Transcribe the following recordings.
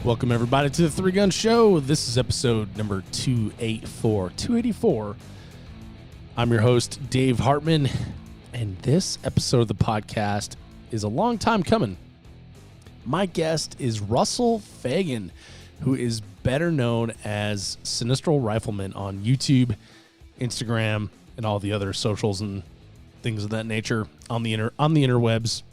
Welcome, everybody, to the Three Gun Show. This is episode number 284. I'm your host, Dave Hartman, and this episode of the podcast is a long time coming. My guest is Russel Phagan, who is better known as Sinistral Rifleman on YouTube, Instagram, and all the other socials and things of that nature on the interwebs.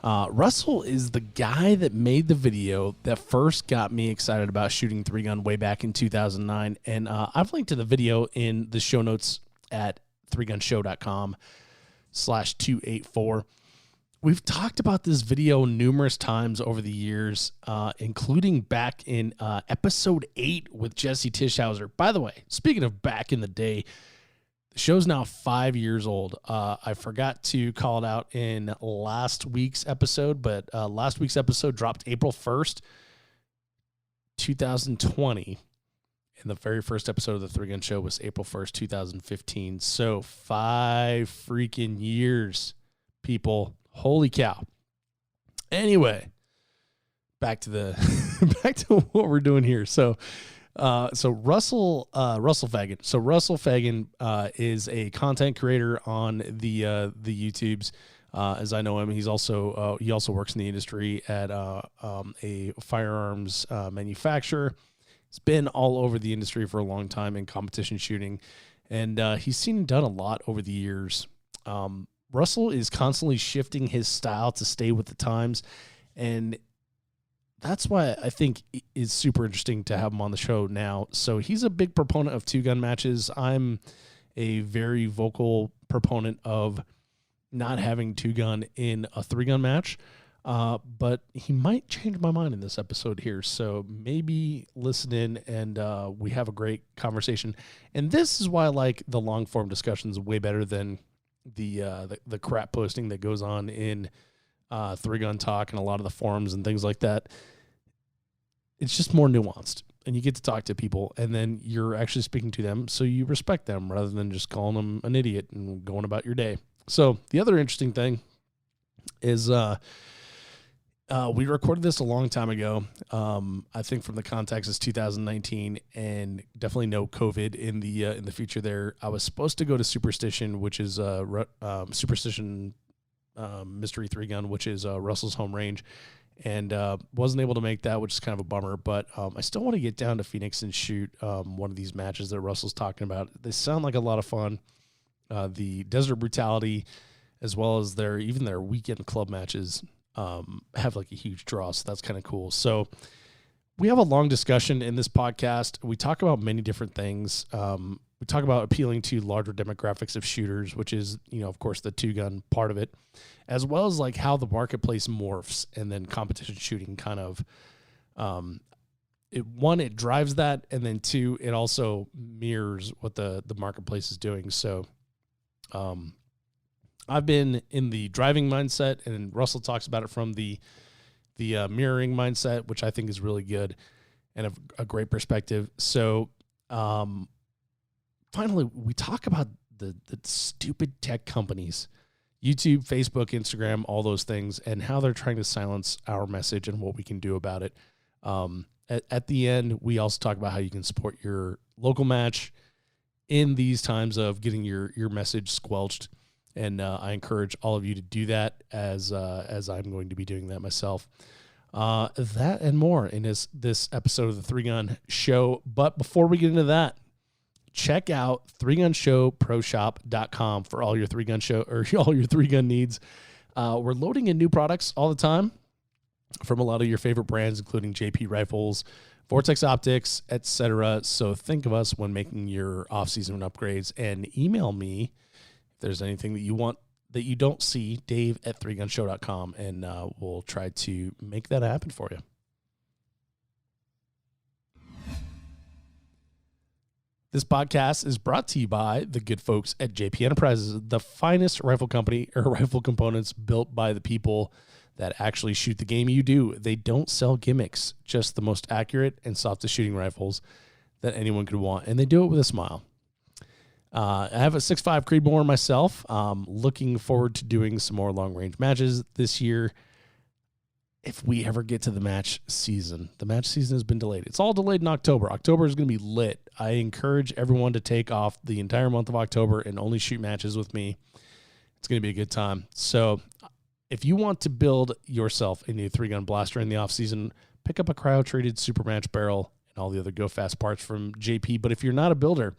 Russel is the guy that made the video that first got me excited about shooting three gun way back in 2009. And I've linked to the video in the show notes at threegunshow.com/284. We've talked about this video numerous times over the years, including back in episode 8 with Jesse Tischauser. By the way, speaking of back in the day, the show's now 5 years old. I forgot to call it out in last week's episode, but last week's episode dropped April 1st, 2020. And the very first episode of the Three Gun Show was April 1st, 2015. So 5 freaking years, people. Holy cow. Anyway, back to back to what we're doing here. So Russel Phagan. So Russel Phagan is a content creator on the YouTubes. As I know him, he also works in the industry at a firearms manufacturer. He's been all over the industry for a long time in competition shooting, and he's seen and done a lot over the years. Russel is constantly shifting his style to stay with the times, and that's why I think it's super interesting to have him on the show now. So he's a big proponent of two-gun matches. I'm a very vocal proponent of not having two-gun in a three-gun match, but he might change my mind in this episode here. So maybe listen in and we have a great conversation. And this is why I like the long-form discussions way better than the crap posting that goes on in Three Gun Talk and a lot of the forums and things like that. It's just more nuanced, and you get to talk to people, and then you're actually speaking to them, so you respect them rather than just calling them an idiot and going about your day. So the other interesting thing is we recorded this a long time ago. I think from the context is 2019, and definitely no COVID in the future there. I was supposed to go to Superstition, which is Superstition Mystery Three Gun, which is Russell's home range, and wasn't able to make that, which is kind of a bummer. But I still want to get down to Phoenix and shoot one of these matches that Russell's talking about. They sound like a lot of fun. The Desert Brutality, as well as their weekend club matches, have like a huge draw, so that's kind of cool. So we have a long discussion in this podcast. We talk about many different things. We talk about appealing to larger demographics of shooters, which is, of course, the two-gun part of it, as well as like how the marketplace morphs, and then competition shooting kind of, it drives that, and then two, it also mirrors what the marketplace is doing. So I've been in the driving mindset, and Russell talks about it from the mirroring mindset, which I think is really good and a great perspective. So finally, we talk about the stupid tech companies, YouTube, Facebook, Instagram, all those things, and how they're trying to silence our message and what we can do about it. At the end, we also talk about how you can support your local match in these times of getting your message squelched. And I encourage all of you to do that as I'm going to be doing that myself. That and more in this episode of the Three Gun Show. But before we get into that, check out threegunshowproshop.com for all your three gun needs. We're loading in new products all the time from a lot of your favorite brands, including JP Rifles, Vortex Optics, etc. So think of us when making your off-season upgrades, and email me if there's anything that you want that you don't see, Dave at threegunshow.com, and we'll try to make that happen for you. This podcast is brought to you by the good folks at JP Enterprises, the finest rifle company or rifle components built by the people that actually shoot the game you do. They don't sell gimmicks, just the most accurate and softest shooting rifles that anyone could want, and they do it with a smile. I have a 6.5 Creedmoor myself. Looking forward to doing some more long-range matches this year. if we ever get to the match season has been delayed. It's all delayed in October. October is going to be lit. I encourage everyone to take off the entire month of October and only shoot matches with me. It's going to be a good time. So if you want to build yourself a new 3-gun blaster in the off season, pick up a cryo-treated super match barrel and all the other Go Fast parts from JP. But if you're not a builder,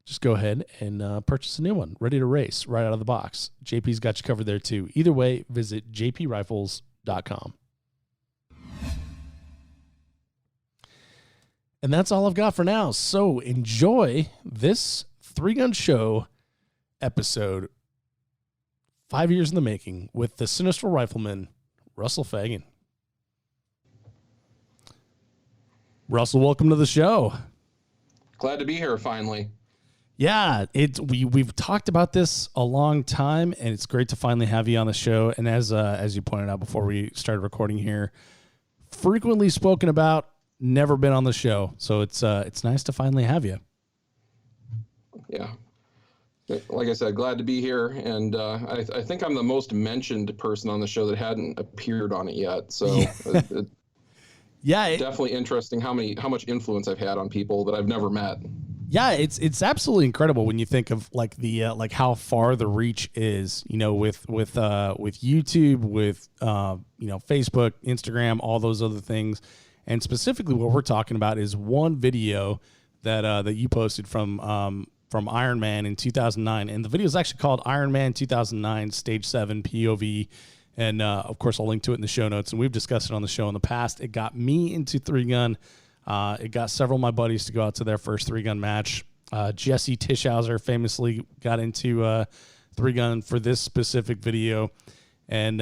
just go ahead and purchase a new one, ready to race right out of the box. JP's got you covered there too. Either way, visit jprifles.com. And that's all I've got for now. So enjoy this 3-gun show episode, 5 years in the making, with the Sinistral Rifleman, Russel Phagan. Russel, welcome to the show. Glad to be here finally. Yeah, we've talked about this a long time, and it's great to finally have you on the show. And as you pointed out before we started recording here, frequently spoken about, never been on the show. So it's nice to finally have you. Yeah, like I said, glad to be here, and I think I'm the most mentioned person on the show that hadn't appeared on it yet. So yeah, definitely interesting how much influence I've had on people that I've never met. Yeah, it's absolutely incredible when you think of like the like how far the reach is, you know, with YouTube, with Facebook, Instagram, all those other things, and specifically what we're talking about is one video that you posted from Iron Man in 2009, and the video is actually called Iron Man 2009 Stage 7 POV, and of course I'll link to it in the show notes, and we've discussed it on the show in the past. It got me into 3-gun. It got several of my buddies to go out to their first 3-gun match. Jesse Tischauser famously got into 3-gun for this specific video. And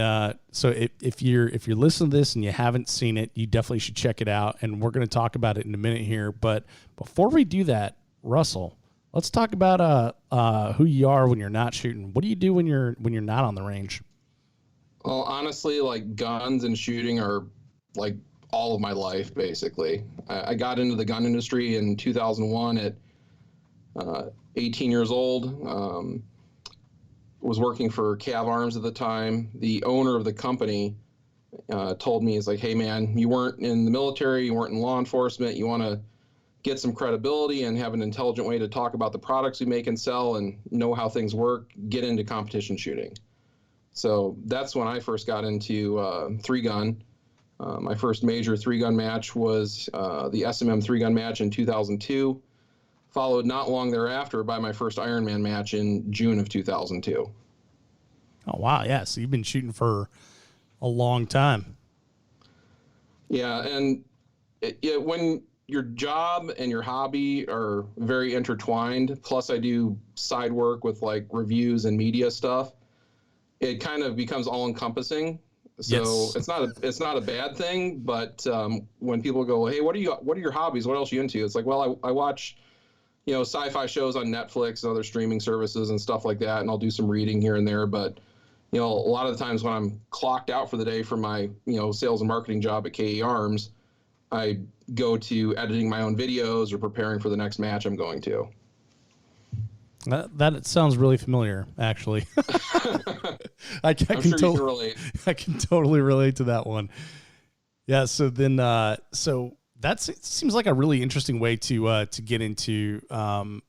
so if you're listening to this and you haven't seen it, you definitely should check it out. And we're going to talk about it in a minute here. But before we do that, Russel, let's talk about who you are when you're not shooting. What do you do when you're not on the range? Well, honestly, like guns and shooting are like all of my life, basically. I got into the gun industry in 2001 at 18 years old. Was working for Cav Arms at the time. The owner of the company told me, he's like, hey man, you weren't in the military, you weren't in law enforcement, you want to get some credibility and have an intelligent way to talk about the products we make and sell and know how things work, get into competition shooting. So that's when I first got into 3-gun. My first major 3-gun match was the SMM 3-gun match in 2002, followed not long thereafter by my first Iron Man match in June of 2002. Oh, wow. Yeah, so you've been shooting for a long time. Yeah, and when your job and your hobby are very intertwined, plus I do side work with like reviews and media stuff, it kind of becomes all-encompassing. So yes. It's not a bad thing, but when people go, hey, what are your hobbies? What else are you into? It's like, well, I watch, sci-fi shows on Netflix and other streaming services and stuff like that, and I'll do some reading here and there. But a lot of the times when I'm clocked out for the day from my sales and marketing job at KE Arms, I go to editing my own videos or preparing for the next match I'm going to. That sounds really familiar, actually. I can totally relate to that one. Yeah. So then, so it seems like a really interesting way to get into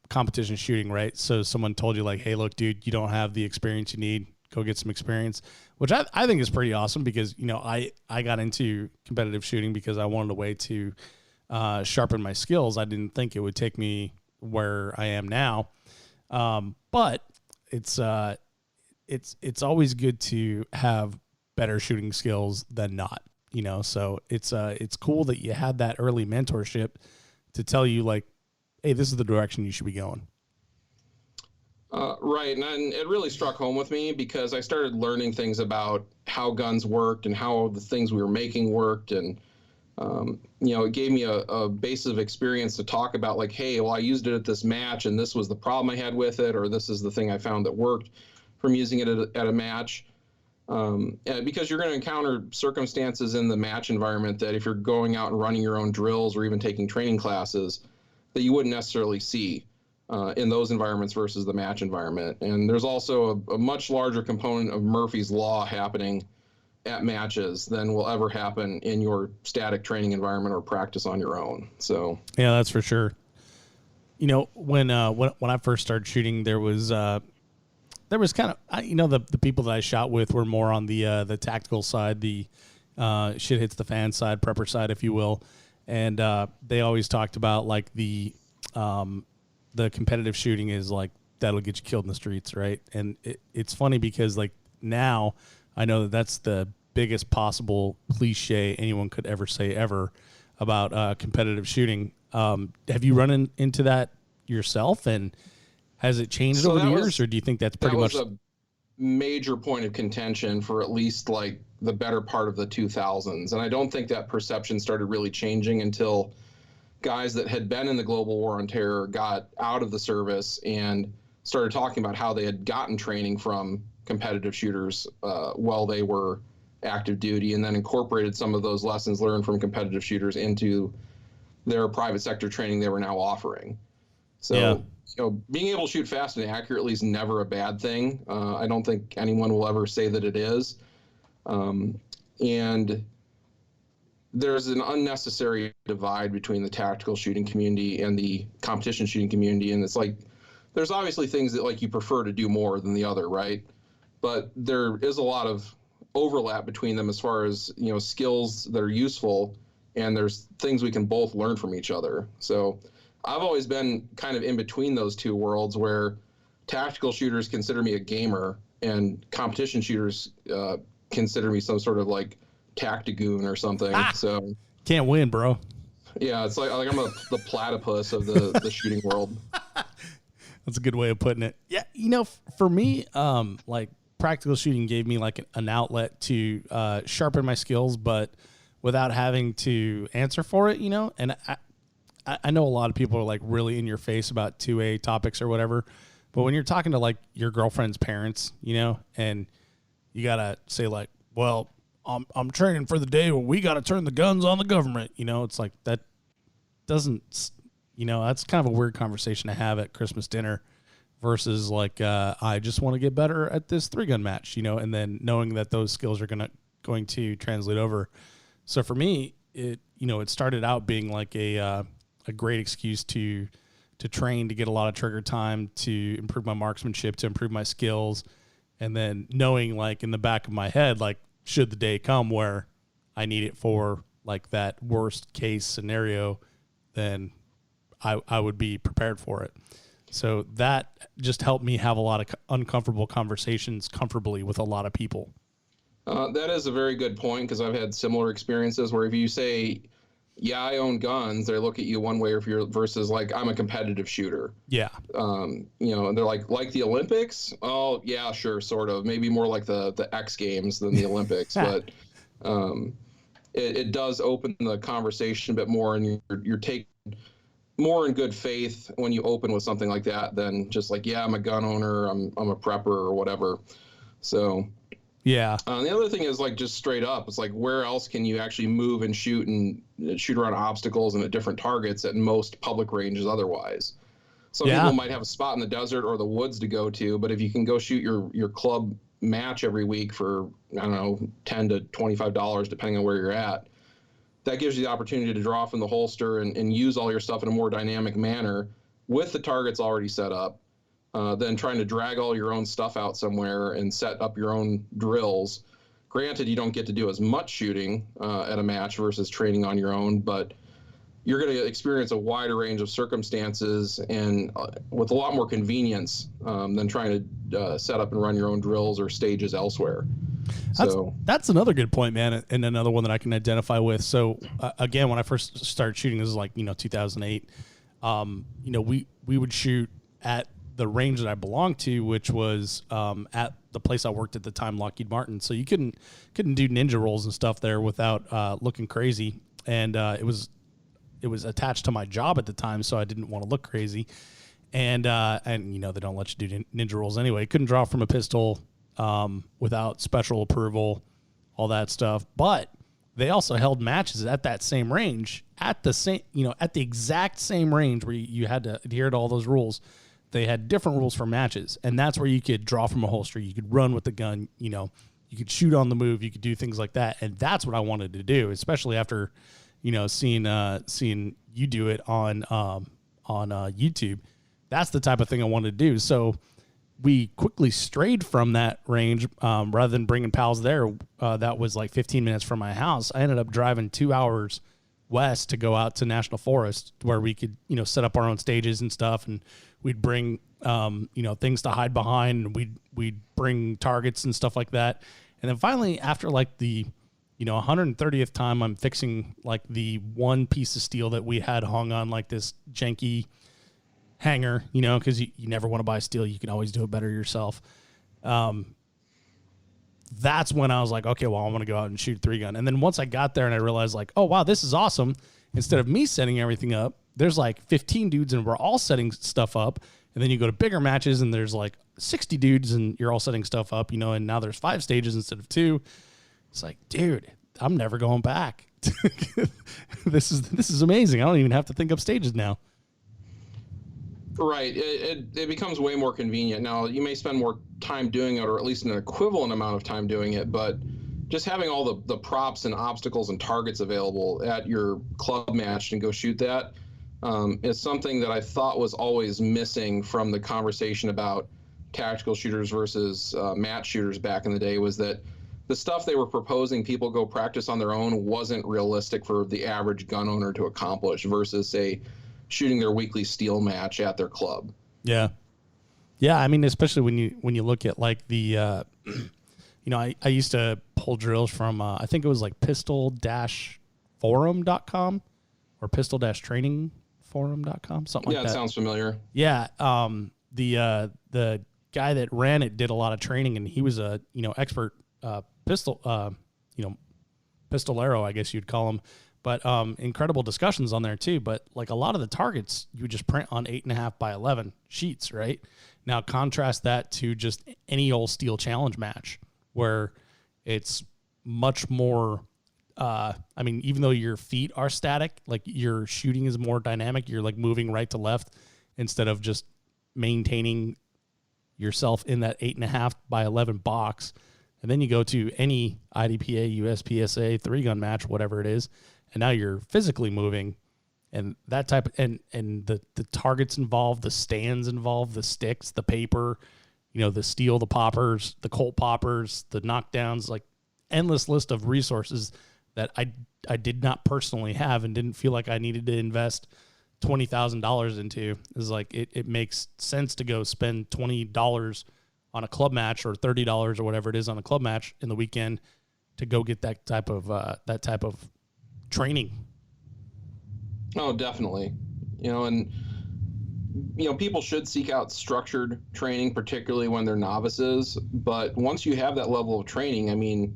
competition shooting, right? So someone told you like, hey, look, dude, you don't have the experience you need. Go get some experience, which I think is pretty awesome because I got into competitive shooting because I wanted a way to sharpen my skills. I didn't think it would take me where I am now. But it's always good to have better shooting skills than not, so it's cool that you had that early mentorship to tell you like, hey, this is the direction you should be going. Right. And it really struck home with me because I started learning things about how guns worked and how the things we were making worked. And, it gave me a base of experience to talk about like, hey, well, I used it at this match and this was the problem I had with it, or this is the thing I found that worked from using it at a match. Because you're going to encounter circumstances in the match environment that if you're going out and running your own drills or even taking training classes that you wouldn't necessarily see in those environments versus the match environment. And there's also a much larger component of Murphy's Law happening at matches than will ever happen in your static training environment or practice on your own. So yeah, that's for sure. You know, when I first started shooting, there was kind of, you know, the people that I shot with were more on the tactical side, the shit hits the fan side, prepper side, if you will, and they always talked about like the competitive shooting is like that'll get you killed in the streets, right? And it's funny because like now I know that that's the biggest possible cliche anyone could ever say ever about competitive shooting. Have you run into that yourself, and has it changed over the years, or do you think that's pretty much a major point of contention for at least like the better part of the 2000s? And I don't think that perception started really changing until guys that had been in the global war on terror got out of the service and started talking about how they had gotten training from competitive shooters while they were active duty, and then incorporated some of those lessons learned from competitive shooters into their private sector training they were now offering. So, yeah. You know, being able to shoot fast and accurately is never a bad thing. I don't think anyone will ever say that it is. And there's an unnecessary divide between the tactical shooting community and the competition shooting community. And it's like, there's obviously things that like you prefer to do more than the other, right? But there is a lot of overlap between them as far as, you know, skills that are useful, and there's things we can both learn from each other. So I've always been kind of in between those two worlds, where tactical shooters consider me a gamer and competition shooters consider me some sort of like tactigoon or something. So can't win, bro. Yeah, it's like I'm the platypus of the shooting world. That's a good way of putting it. Yeah, you know, for me, like practical shooting gave me like an outlet to sharpen my skills, but without having to answer for it, you know. And I know a lot of people are like really in your face about 2A topics or whatever, but when you're talking to like your girlfriend's parents, you know, and you gotta say like, well, I'm training for the day where we gotta turn the guns on the government, you know, it's like that doesn't, you know, that's kind of a weird conversation to have at Christmas dinner versus like, I just want to get better at this 3-gun match, you know, and then knowing that those skills are going to translate over. So for me, it started out being like a great excuse to train, to get a lot of trigger time, to improve my marksmanship, to improve my skills. And then knowing like in the back of my head, like should the day come where I need it for like that worst case scenario, then I would be prepared for it. So that just helped me have a lot of uncomfortable conversations comfortably with a lot of people. That is a very good point, because I've had similar experiences where if you say, yeah, I own guns, they look at you one way, or if you're versus like, I'm a competitive shooter. Yeah. You know, and they're like the Olympics? Oh, yeah, sure, sort of. Maybe more like the X Games than the Olympics. But it does open the conversation a bit more, and you're taking more in good faith when you open with something like that than just like, yeah, I'm a gun owner, I'm a prepper or whatever. So yeah. The other thing is like just straight up, it's like, where else can you actually move and shoot around obstacles and at different targets at most public ranges otherwise? Some people might have a spot in the desert or the woods to go to, but if you can go shoot your club match every week for, I don't know, $10 to $25, depending on where you're at, that gives you the opportunity to draw from the holster and use all your stuff in a more dynamic manner with the targets already set up, than trying to drag all your own stuff out somewhere and set up your own drills. Granted, you don't get to do as much shooting at a match versus training on your own, but you're going to experience a wider range of circumstances and with a lot more convenience than trying to set up and run your own drills or stages elsewhere. That's another good point, man, and another one that I can identify with. So again, when I first started shooting, this is like 2008. We would shoot at the range that I belonged to, which was at the place I worked at the time, Lockheed Martin. So you couldn't do ninja rolls and stuff there without looking crazy, and it was attached to my job at the time, so I didn't want to look crazy. And they don't let you do ninja rolls anyway. Couldn't draw from a pistol without special approval, all that stuff. But they also held matches at that same range, at the exact same range where you had to adhere to all those rules. They had different rules for matches, and that's where you could draw from a holster. You could run with the gun. You shoot on the move, you could do things like that, and that's what I wanted to do, especially after, seeing you do it on YouTube. That's the type of thing I wanted to do. So we quickly strayed from that range, rather than bringing pals there. That was like 15 minutes from my house. I ended up driving 2 hours west to go out to National Forest where we could, set up our own stages and stuff. And we'd bring, things to hide behind, and we'd bring targets and stuff like that. And then finally, after like the, 130th time, I'm fixing like the one piece of steel that we had hung on like this janky hanger, because you never want to buy steel. You can always do it better yourself. That's when I was like, okay, well, I want to go out and shoot a 3-gun. And then once I got there and I realized like, oh, wow, this is awesome. Instead of me setting everything up, there's like 15 dudes and we're all setting stuff up. And then you go to bigger matches and there's like 60 dudes and you're all setting stuff up, and now there's 5 stages instead of 2. It's like, dude, I'm never going back. This is amazing. I don't even have to think up stages now. Right. It becomes way more convenient. Now, you may spend more time doing it, or at least an equivalent amount of time doing it, but just having all the props and obstacles and targets available at your club match and go shoot that is something that I thought was always missing from the conversation about tactical shooters versus match shooters back in the day, was that the stuff they were proposing people go practice on their own wasn't realistic for the average gun owner to accomplish versus, say, shooting their weekly steel match at their club. Yeah. Yeah. I mean, especially when you look at like the, I used to pull drills from, I think it was like pistol-forum.com or pistol-trainingforum.com, something like that. Yeah, it sounds familiar. Yeah. The guy that ran it did a lot of training, and he was a, expert, pistolero, I guess you'd call him. But incredible discussions on there too. But like a lot of the targets you would just print on 8.5 by 11 sheets, right? Now contrast that to just any old steel challenge match where it's much more. Even though your feet are static, like your shooting is more dynamic. You're like moving right to left instead of just maintaining yourself in that 8.5 by 11 box. And then you go to any IDPA, USPSA, 3-gun match, whatever it is, and now you're physically moving, and that type of, and the targets involved, the stands involved, the sticks, the paper, the steel, the poppers, the Colt poppers, the knockdowns, like endless list of resources that I did not personally have and didn't feel like I needed to invest $20,000 into. Is like it makes sense to go spend $20 on a club match or $30 or whatever it is on a club match in the weekend to go get that type of training. Oh, definitely. People should seek out structured training, particularly when they're novices. But once you have that level of training, I mean,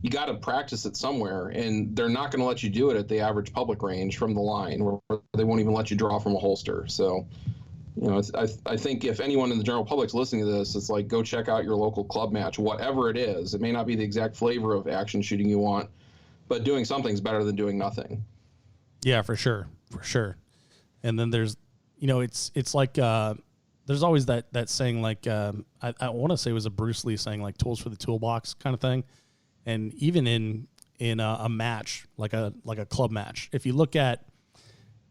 you got to practice it somewhere, and they're not going to let you do it at the average public range from the line, where they won't even let you draw from a holster. So, I think if anyone in the general public's listening to this, it's like, go check out your local club match, whatever it is. It may not be the exact flavor of action shooting you want, but doing something's better than doing nothing. Yeah, for sure. And then there's, it's like, there's always that saying, like, I want to say it was a Bruce Lee saying, like, tools for the toolbox kind of thing. And even in a match, like a club match, if you look at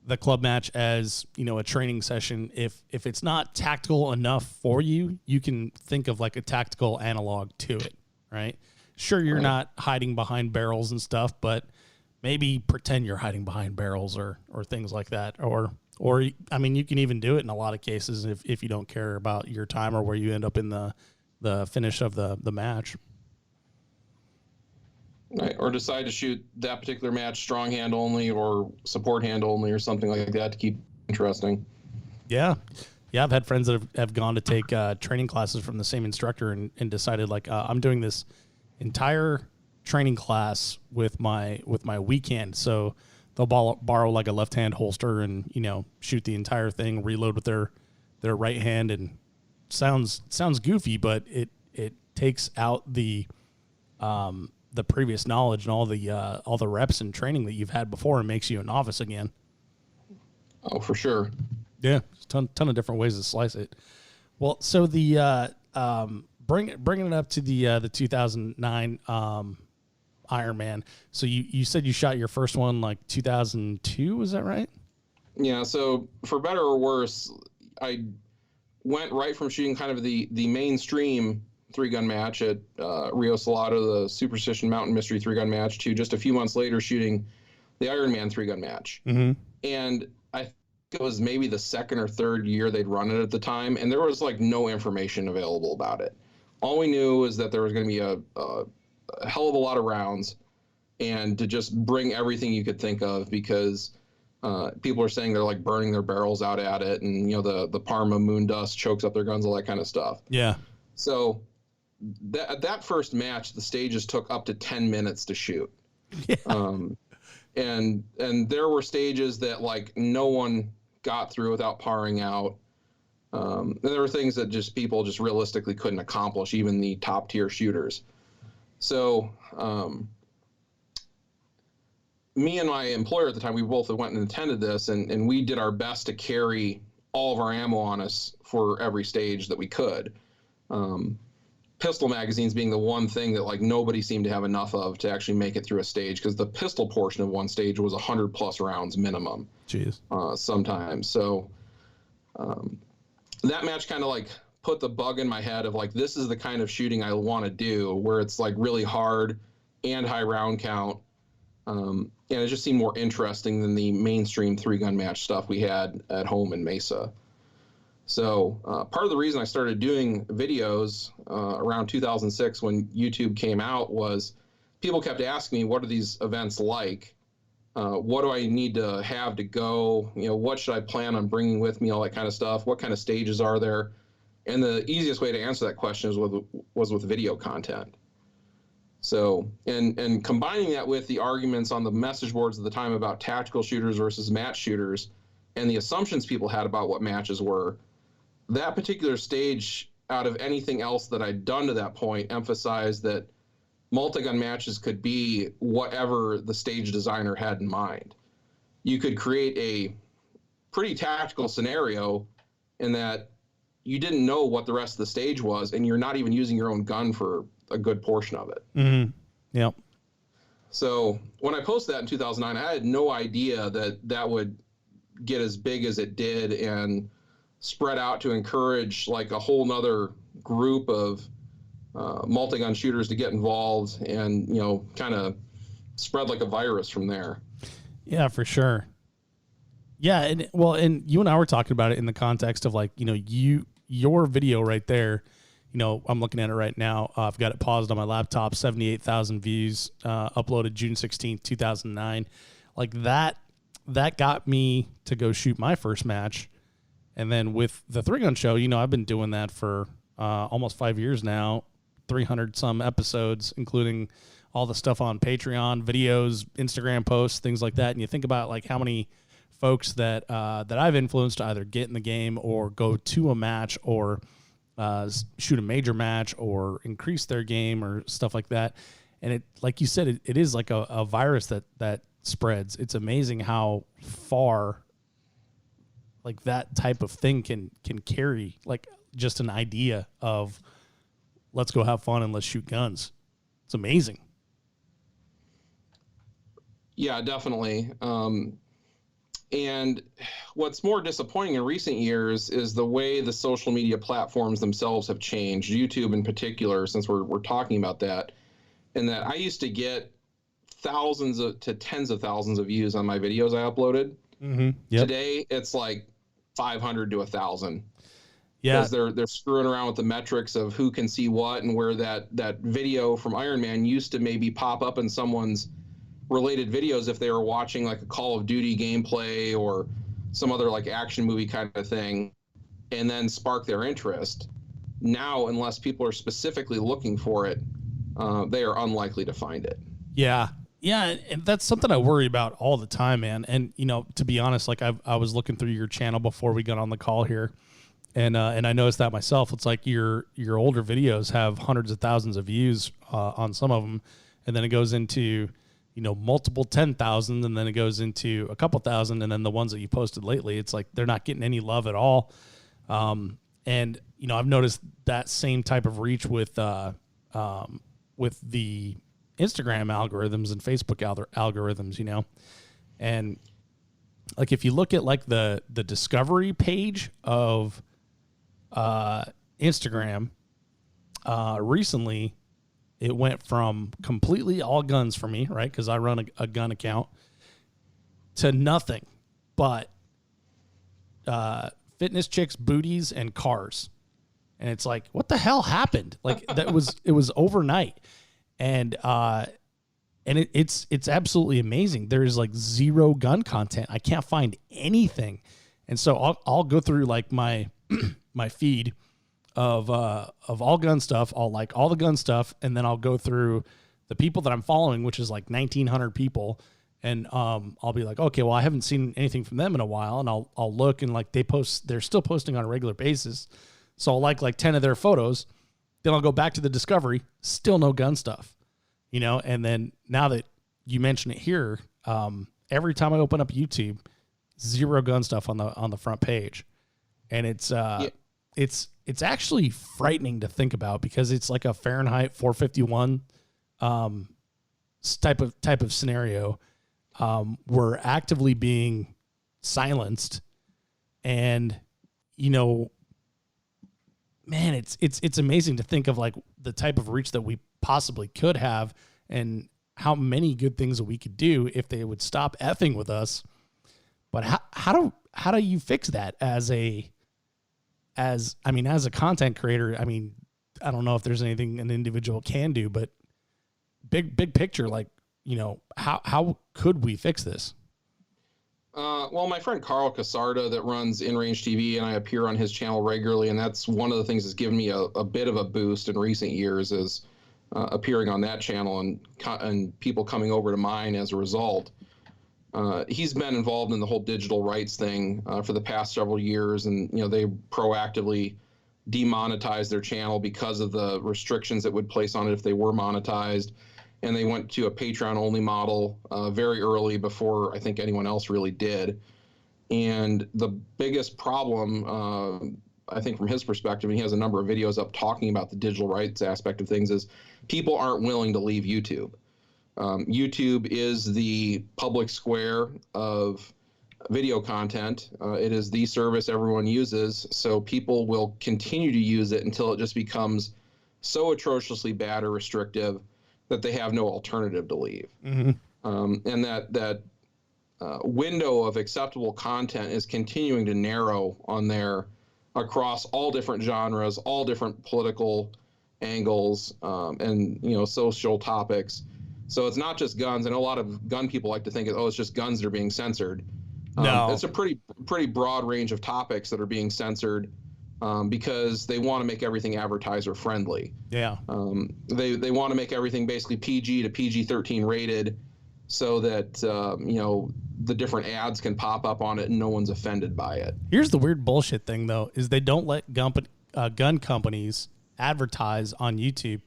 the club match as, a training session, if it's not tactical enough for you, you can think of like a tactical analog to it, right? Sure, you're not hiding behind barrels and stuff, but maybe pretend you're hiding behind barrels or things like that. Or I mean, you can even do it in a lot of cases if you don't care about your time or where you end up in the finish of the match. Right, or decide to shoot that particular match strong hand only or support hand only or something like that to keep it interesting. Yeah. I've had friends that have gone to take training classes from the same instructor and decided, like, I'm doing this entire training class with my weak hand. So they'll borrow like a left hand holster and shoot the entire thing, reload with their right hand, and sounds goofy, but it takes out the previous knowledge and all the reps and training that you've had before and makes you a novice again. Oh, for sure. Yeah, ton of different ways to slice it. Well, so the bringing it up to the 2009 Ironman. So you said you shot your first one like 2002, is that right? Yeah. So for better or worse, I went right from shooting kind of the mainstream 3-gun match at Rio Salado, the Superstition Mountain Mystery 3-gun match, to just a few months later shooting the Ironman 3-gun match. Mm-hmm. And I think it was maybe the second or third year they'd run it at the time, and there was like no information available about it. All we knew is that there was going to be a hell of a lot of rounds, and to just bring everything you could think of, because people are saying they're like burning their barrels out at it, and the Parma moon dust chokes up their guns, all that kind of stuff. Yeah. So that first match, the stages took up to 10 minutes to shoot. Yeah. And there were stages that like no one got through without parring out. And there were things that people realistically couldn't accomplish, even the top tier shooters. So me and my employer at the time, we both went and attended this, and we did our best to carry all of our ammo on us for every stage that we could. Pistol magazines being the one thing that like nobody seemed to have enough of to actually make it through a stage, because the pistol portion of one stage was 100+ rounds minimum. Jeez. Sometimes. So that match kind of like put the bug in my head of like, this is the kind of shooting I want to do, where it's like really hard and high round count. And it just seemed more interesting than the mainstream 3-gun match stuff we had at home in Mesa. So part of the reason I started doing videos around 2006 when YouTube came out was people kept asking me, what are these events like? What do I need to have to go? What should I plan on bringing with me? All that kind of stuff. What kind of stages are there? And the easiest way to answer that question was with video content. So, and combining that with the arguments on the message boards at the time about tactical shooters versus match shooters, and the assumptions people had about what matches were, that particular stage, out of anything else that I'd done to that point, emphasized that multi-gun matches could be whatever the stage designer had in mind. You could create a pretty tactical scenario in that you didn't know what the rest of the stage was, and you're not even using your own gun for a good portion of it. Mm-hmm. Yep. So when I posted that in 2009, I had no idea that would get as big as it did and spread out to encourage like a whole nother group of multi-gun shooters to get involved, and kind of spread like a virus from there. Yeah, for sure. Yeah, and you and I were talking about it in the context of like, your video right there. I'm looking at it right now. I've got it paused on my laptop. 78,000 views. Uploaded June 16th, 2009. Like that got me to go shoot my first match. And then with the 3-gun show, I've been doing that for almost 5 years now, 300 some episodes, including all the stuff on Patreon, videos, Instagram posts, things like that. And you think about like how many folks that I've influenced to either get in the game or go to a match or shoot a major match or increase their game or stuff like that. And it, like you said, it is like a virus that spreads. It's amazing how far like that type of thing can carry like just an idea of let's go have fun and let's shoot guns. It's amazing. Yeah, definitely. And what's more disappointing in recent years is the way the social media platforms themselves have changed, YouTube in particular, since we're talking about that, and that I used to get thousands to tens of thousands of views on my videos I uploaded. Mm-hmm. Yep. Today, it's like 500 to 1,000. Yeah, because they're screwing around with the metrics of who can see what, and where that video from Iron Man used to maybe pop up in someone's related videos if they were watching like a Call of Duty gameplay or some other like action movie kind of thing, and then spark their interest. Now, unless people are specifically looking for it, they are unlikely to find it. Yeah, and that's something I worry about all the time, man. And to be honest, like I was looking through your channel before we got on the call here, and I noticed that myself. It's like your older videos have hundreds of thousands of views on some of them, and then it goes into multiple 10,000, and then it goes into a couple thousand, and then the ones that you posted lately, it's like they're not getting any love at all. And, you know, I've noticed that same type of reach with the Instagram algorithms and Facebook algorithms, you know, and like, if you look at like the discovery page of Instagram, recently it went from completely all guns for me, right? Because I run a gun account, to nothing but fitness chicks, booties, and cars. And it's like, what the hell happened? Like, it was overnight. And it's absolutely amazing. There's like zero gun content. I can't find anything. And so I'll go through like my my feed of all gun stuff. I'll like all the gun stuff, and then I'll go through the people that I'm following, which is like 1,900 people. And I'll be like, okay, well, I haven't seen anything from them in a while, and I'll look, and like they're still posting on a regular basis. So I'll like 10 of their photos. Then I'll go back to the discovery, still no gun stuff, you know. And then now that you mention it here, every time I open up YouTube, zero gun stuff on the front page, and it's actually frightening to think about, because it's like a Fahrenheit 451 type of scenario. We're actively being silenced, and, you know, man, it's amazing to think of like the type of reach that we possibly could have, and how many good things that we could do if they would stop effing with us. But how do you fix that as a content creator? I mean, I don't know if there's anything an individual can do, but big picture, like, you know, how could we fix this? Well, my friend Carl Casarda that runs In Range TV, and I appear on his channel regularly, and that's one of the things that's given me a bit of a boost in recent years, is appearing on that channel, and people coming over to mine as a result. He's been involved in the whole digital rights thing for the past several years, and, you know, they proactively demonetized their channel because of the restrictions it would place on it if they were monetized. And they went to a Patreon-only model very early, before I think anyone else really did. And the biggest problem, I think from his perspective, and he has a number of videos up talking about the digital rights aspect of things, is people aren't willing to leave YouTube. YouTube is the public square of video content. It is the service everyone uses, so people will continue to use it until it just becomes so atrociously bad or restrictive that they have no alternative to leave. Mm-hmm. And that window of acceptable content is continuing to narrow on there across all different genres, all different political angles, and, you know, social topics. So it's not just guns. I know a lot of gun people like to think, oh, it's just guns that are being censored. No, it's a pretty broad range of topics that are being censored, because they want to make everything advertiser friendly. Yeah. They want to make everything basically PG to PG-13 rated, so that you know, the different ads can pop up on it and no one's offended by it. Here's the weird bullshit thing, though, is they don't let gun companies advertise on YouTube,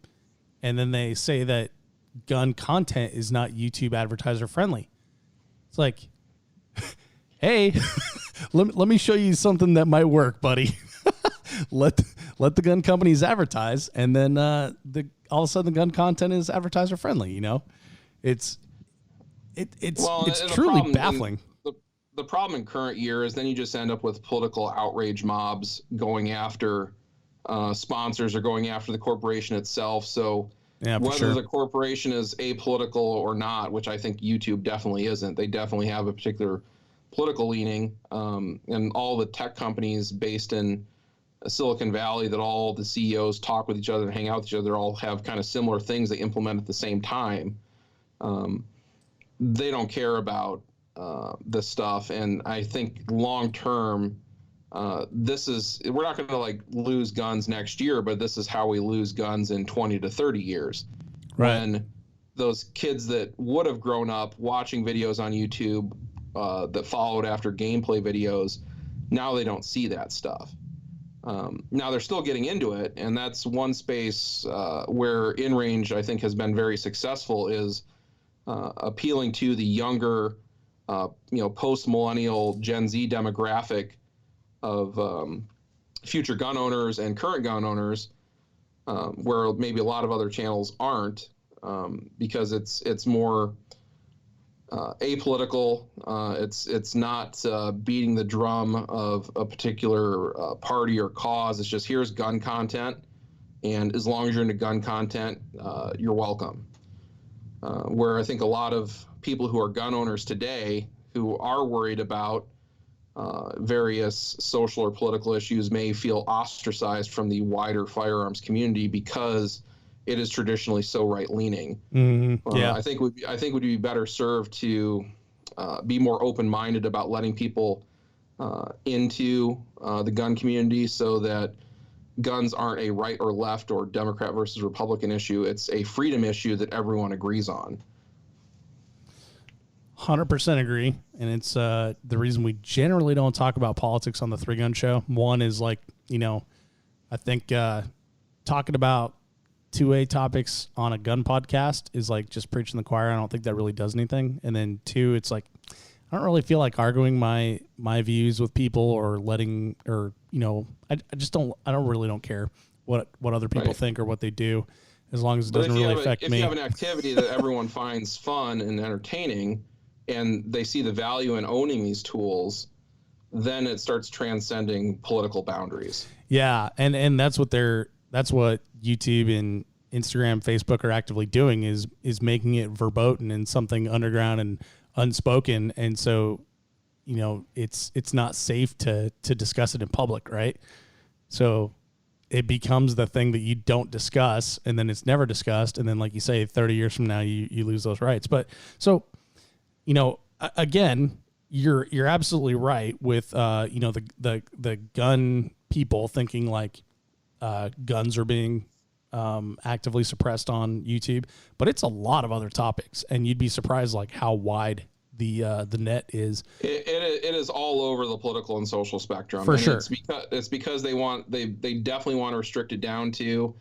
and then they say that gun content is not YouTube advertiser friendly. It's like, hey, let me show you something that might work, buddy. let the gun companies advertise, and then all of a sudden the gun content is advertiser friendly. You know, it's truly baffling. The problem in current year is then you just end up with political outrage mobs going after sponsors, or going after the corporation itself. So yeah, whether the corporation is apolitical or not, which I think YouTube definitely isn't, they definitely have a particular political leaning, and all the tech companies based in Silicon Valley that all the CEOs talk with each other and hang out with each other all have kind of similar things they implement at the same time. They don't care about this stuff, and I think long term, we're not going to like lose guns next year, but this is how we lose guns in 20 to 30 years. Right. When those kids that would have grown up watching videos on YouTube that followed after gameplay videos, now they don't see that stuff. Now they're still getting into it, and that's one space where In Range, I think, has been very successful, is appealing to the younger, post-millennial Gen Z demographic of future gun owners and current gun owners, where maybe a lot of other channels aren't, because it's more apolitical. It's not beating the drum of a particular party or cause. It's just, here's gun content, and as long as you're into gun content, you're welcome. Where I think a lot of people who are gun owners today, who are worried about various social or political issues, may feel ostracized from the wider firearms community because it is traditionally so right-leaning. Yeah. I think would be better served to be more open-minded about letting people into the gun community, so that guns aren't a right or left or Democrat versus Republican issue. It's a freedom issue that everyone agrees on. 100% agree. And it's the reason we generally don't talk about politics on the Three Gun Show. One is, like, I think talking about 2A topics on a gun podcast is like just preaching the choir. I don't think that really does anything. And then 2, it's like, I don't really feel like arguing my views with people, or letting, or, I really don't care what other people think or what they do, as long as it doesn't really affect me. If you have an activity that everyone finds fun and entertaining, and they see the value in owning these tools, then it starts transcending political boundaries. Yeah. And that's what YouTube and Instagram, Facebook are actively doing, is making it verboten and something underground and unspoken. And so, it's not safe to discuss it in public. Right. So it becomes the thing that you don't discuss, and then it's never discussed. And then, like you say, 30 years from now, you lose those rights. But so, again, you're absolutely right with, the gun people thinking like, guns are being actively suppressed on YouTube, but it's a lot of other topics, and you'd be surprised like how wide the net is. It is all over the political and social spectrum. For sure. It's because they definitely want to restrict it down to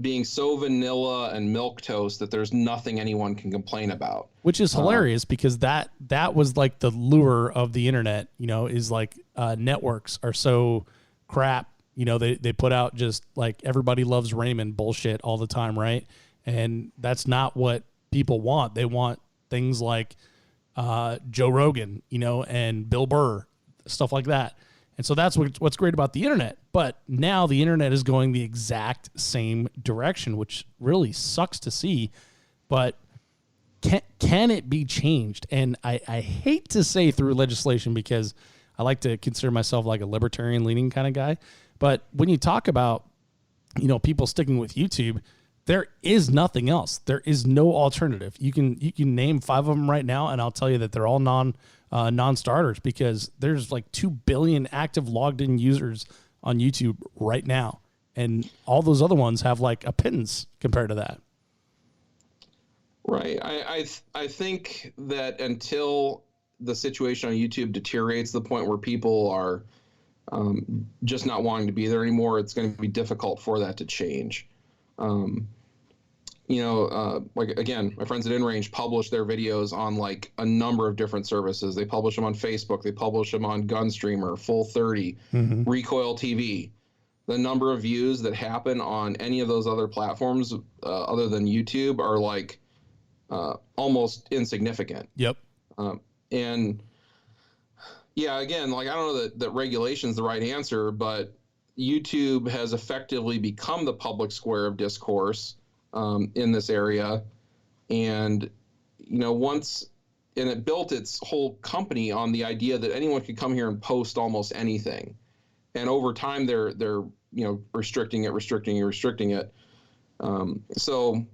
being so vanilla and milquetoast that there's nothing anyone can complain about. Which is hilarious, because that was like the lure of the internet, is like networks are so crap. They put out just like everybody loves Raymond bullshit all the time, right? And that's not what people want. They want things like Joe Rogan, and Bill Burr, stuff like that. And so that's what's great about the internet. But now the internet is going the exact same direction, which really sucks to see. But can it be changed? And I hate to say through legislation, because I like to consider myself like a libertarian leaning kind of guy. But when you talk about, people sticking with YouTube, there is nothing else. There is no alternative. You can name 5 of them right now, and I'll tell you that they're all non-starters, because there's like 2 billion active logged in users on YouTube right now, and all those other ones have like a pittance compared to that. Right. I think that until the situation on YouTube deteriorates to the point where people are just not wanting to be there anymore, it's going to be difficult for that to change. Like, again, my friends at InRange publish their videos on like a number of different services. They publish them on Facebook. They publish them on Gunstreamer, Full30, Recoil TV. The number of views that happen on any of those other platforms other than YouTube are like almost insignificant. Yep. And yeah, again, like, I don't know that regulation is the right answer, but YouTube has effectively become the public square of discourse in this area. And, it built its whole company on the idea that anyone could come here and post almost anything. And over time, they're restricting it. So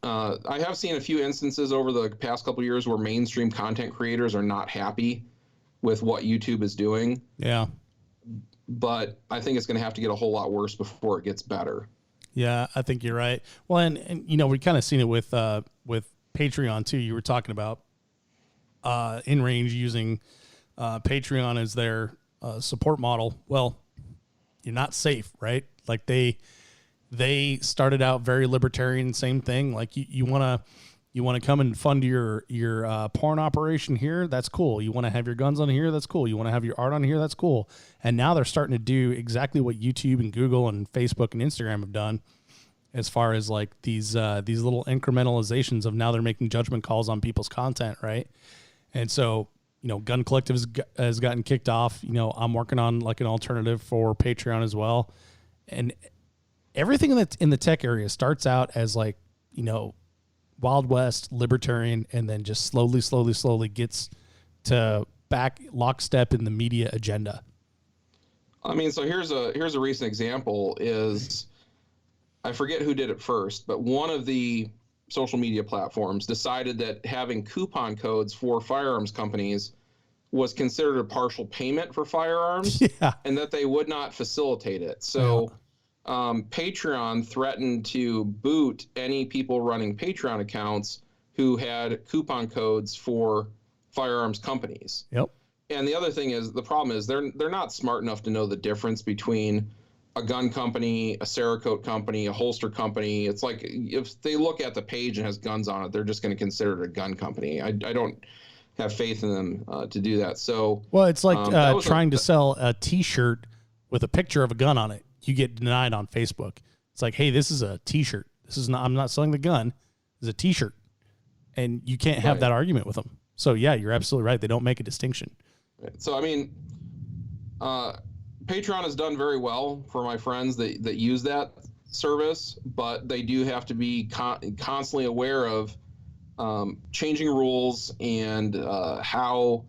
I have seen a few instances over the past couple of years where mainstream content creators are not happy with what YouTube is doing. Yeah. But I think it's going to have to get a whole lot worse before it gets better. Yeah, I think you're right. Well, and we kind of seen it with Patreon too. You were talking about InRange using Patreon as their support model. Well, you're not safe, right? Like they started out very libertarian, same thing. Like you want You want to come and fund your porn operation here? That's cool. You want to have your guns on here? That's cool. You want to have your art on here? That's cool. And now they're starting to do exactly what YouTube and Google and Facebook and Instagram have done, as far as like these little incrementalizations of now they're making judgment calls on people's content, right? And so, Gun Collective has gotten kicked off. I'm working on like an alternative for Patreon as well, and everything that's in the tech area starts out as like Wild West libertarian, and then just slowly gets to back lockstep in the media agenda. I mean, so here's a recent example is, I forget who did it first, but one of the social media platforms decided that having coupon codes for firearms companies was considered a partial payment for firearms, and that they would not facilitate it. So Patreon threatened to boot any people running Patreon accounts who had coupon codes for firearms companies. Yep. And the other thing is, the problem is they're not smart enough to know the difference between a gun company, a Cerakote company, a holster company. It's like if they look at the page and has guns on it, they're just going to consider it a gun company. I don't have faith in them to do that. So, well, it's like trying to sell a T-shirt with a picture of a gun on it. You get denied on Facebook. It's like, hey, this is a T-shirt. This is not. I'm not selling the gun. It's a T-shirt, and you can't have that argument with them. So yeah, you're absolutely right. They don't make a distinction. So I mean, Patreon has done very well for my friends that use that service, but they do have to be constantly aware of changing rules and how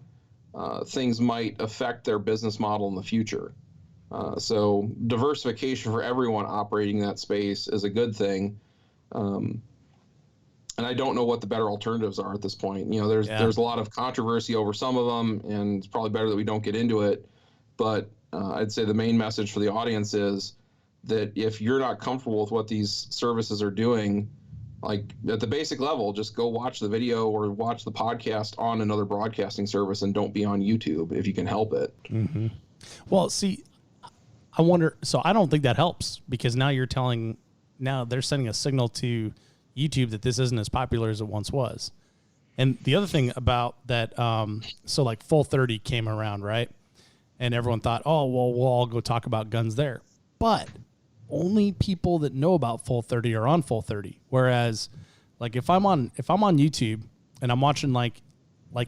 things might affect their business model in the future. So diversification for everyone operating that space is a good thing. And I don't know what the better alternatives are at this point. There's a lot of controversy over some of them, and it's probably better that we don't get into it. But I'd say the main message for the audience is that if you're not comfortable with what these services are doing, like at the basic level, just go watch the video or watch the podcast on another broadcasting service, and don't be on YouTube if you can help it. Mm-hmm. Well, see, I wonder, so I don't think that helps, because now they're sending a signal to YouTube that this isn't as popular as it once was. And the other thing about that, so like Full 30 came around, right? And everyone thought, oh, well, we'll all go talk about guns there. But only people that know about Full 30 are on Full 30. Whereas, like if I'm on YouTube and I'm watching, like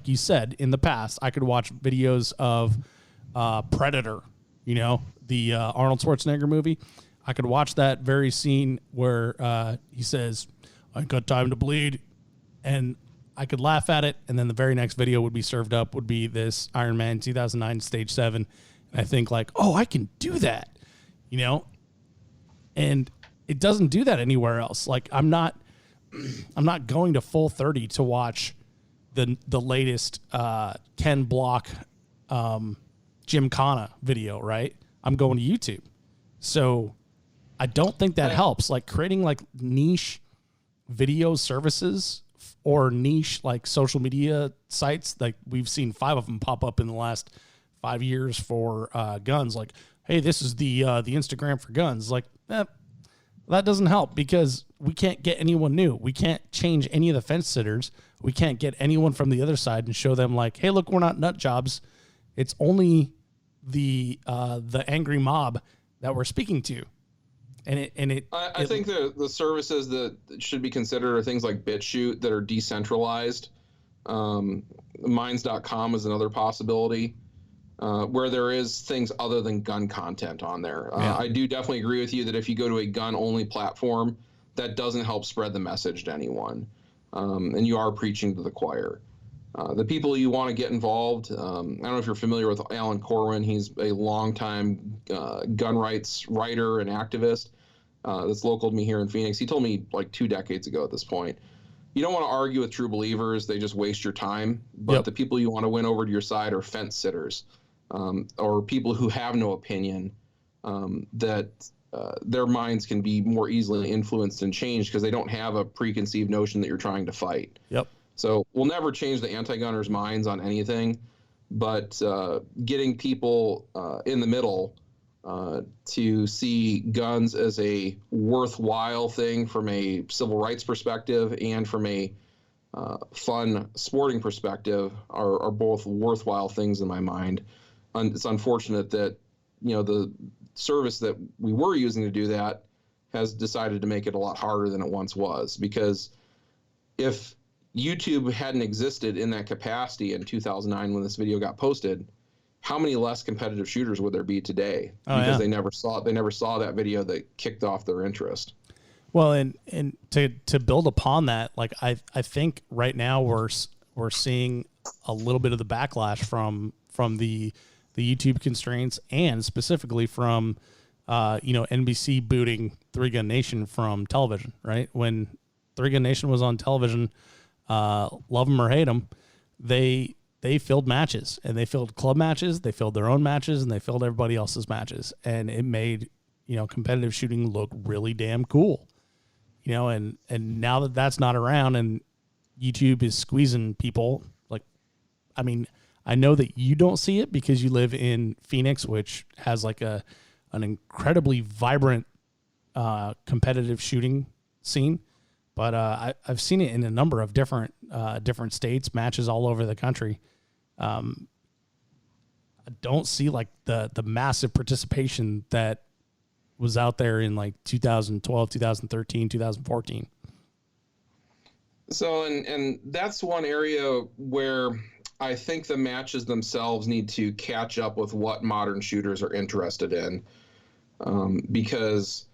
you said in the past, I could watch videos of Predator, the Arnold Schwarzenegger movie. I could watch that very scene where he says, "I ain't got time to bleed," and I could laugh at it, and then the very next video would be served up would be this Iron Man 2009 Stage 7, and I think like, oh, I can do that, and it doesn't do that anywhere else. Like I'm not going to Full 30 to watch the latest Ken Block Gymkhana video, right? I'm going to YouTube. So I don't think that helps. Like creating like niche video services or niche like social media sites, like we've seen 5 of them pop up in the last 5 years for guns. Like, hey, this is the Instagram for guns. Like that doesn't help, because we can't get anyone new. We can't change any of the fence sitters. We can't get anyone from the other side and show them like, hey, look, we're not nut jobs. It's only the angry mob that we're speaing to. I think the services that should be considered are things like BitChute that are decentralized. Minds.com is another possibility, where there is things other than gun content on there. I do definitely agree with you that if you go to a gun-only platform, that doesn't help spread the message to anyone, and you are preaching to the choir. The people you want to get involved, I don't know if you're familiar with Alan Corwin. He's a longtime gun rights writer and activist that's local to me here in Phoenix. He told me like 2 decades ago at this point, you don't want to argue with true believers. They just waste your time. But the people you want to win over to your side are fence sitters, or people who have no opinion, that their minds can be more easily influenced and changed because they don't have a preconceived notion that you're trying to fight. Yep. So we'll never change the anti-gunners' minds on anything, but getting people in the middle to see guns as a worthwhile thing from a civil rights perspective and from a fun sporting perspective are both worthwhile things in my mind. And it's unfortunate that, the service that we were using to do that has decided to make it a lot harder than it once was. Because if YouTube hadn't existed in that capacity in 2009 when this video got posted, how many less competitive shooters would there be today? Because they never saw that video that kicked off their interest. Well, and to build upon that, like I think right now we're seeing a little bit of the backlash from the YouTube constraints, and specifically from NBC booting Three Gun Nation from television. Right when Three Gun Nation was on television, love them or hate them, they filled matches, and they filled club matches, they filled their own matches, and they filled everybody else's matches, and it made competitive shooting look really damn cool. And now that that's not around and YouTube is squeezing people, like, I mean, I know that you don't see it because you live in Phoenix, which has like an incredibly vibrant competitive shooting scene. But I've seen it in a number of different states, matches all over the country. I don't see like the massive participation that was out there in like 2012, 2013, 2014. So, and that's one area where I think the matches themselves need to catch up with what modern shooters are interested in. Because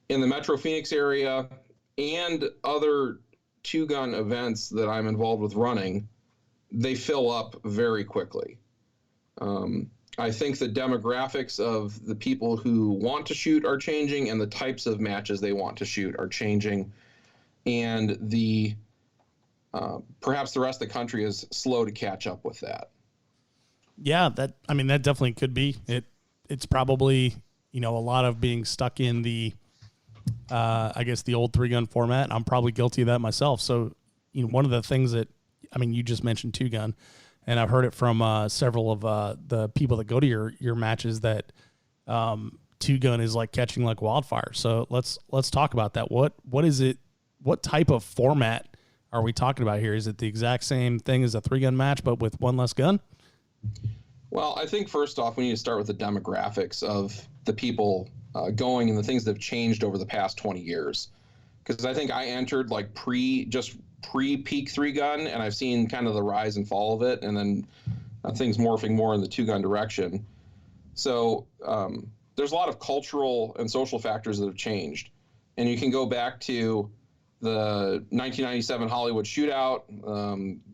in the Metro Phoenix area and other two-gun events that I'm involved with running, they fill up very quickly. I think the demographics of the people who want to shoot are changing, and the types of matches they want to shoot are changing. And perhaps the rest of the country is slow to catch up with that. Yeah, that definitely could be. It's probably, a lot of being stuck in the, I guess the old three gun format. I'm probably guilty of that myself. So, one of the things that, you just mentioned two gun, and I've heard it from several of the people that go to your matches that two gun is like catching like wildfire. So let's talk about that. What is it? What type of format are we talking about here? Is it the exact same thing as a three gun match, but with one less gun? Well, I think first off, we need to start with the demographics of the people going and the things that have changed over the past 20 years. Because I think I entered like pre-peak three gun, and I've seen kind of the rise and fall of it, and then things morphing more in the two gun direction. So there's a lot of cultural and social factors that have changed. And you can go back to the 1997 Hollywood shootout,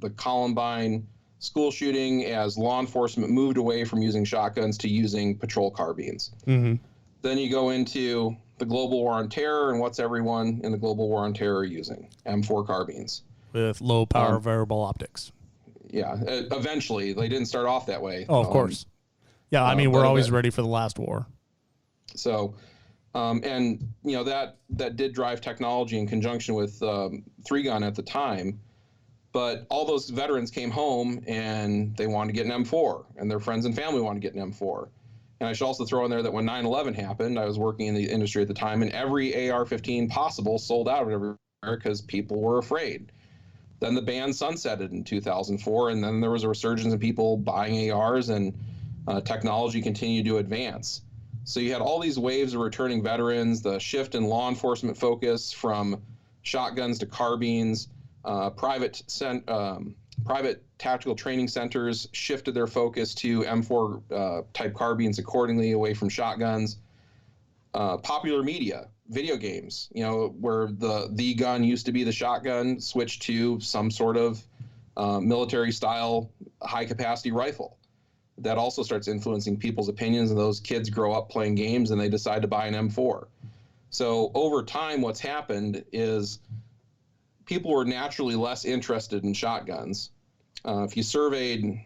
the Columbine school shooting, as law enforcement moved away from using shotguns to using patrol carbines. Mm-hmm. Then you go into the global war on terror, and what's everyone in the global war on terror using? M4 carbines. With low power variable optics. Yeah, eventually. They didn't start off that way. Oh, of course. Yeah, we're always ready for the last war. So, and, that did drive technology in conjunction with three gun at the time. But all those veterans came home and they wanted to get an M4, and their friends and family wanted to get an M4. And I should also throw in there that when 9/11 happened, I was working in the industry at the time, and every AR-15 possible sold out everywhere because people were afraid. Then the ban sunsetted in 2004, and then there was a resurgence in people buying ARs, and technology continued to advance. So you had all these waves of returning veterans, the shift in law enforcement focus from shotguns to carbines, private tactical training centers shifted their focus to M4 type carbines accordingly, away from shotguns. Popular media, video games, where the gun used to be the shotgun, switched to some sort of military style high capacity rifle. That also starts influencing people's opinions, and those kids grow up playing games and they decide to buy an M4. So over time, what's happened is people were naturally less interested in shotguns. If you surveyed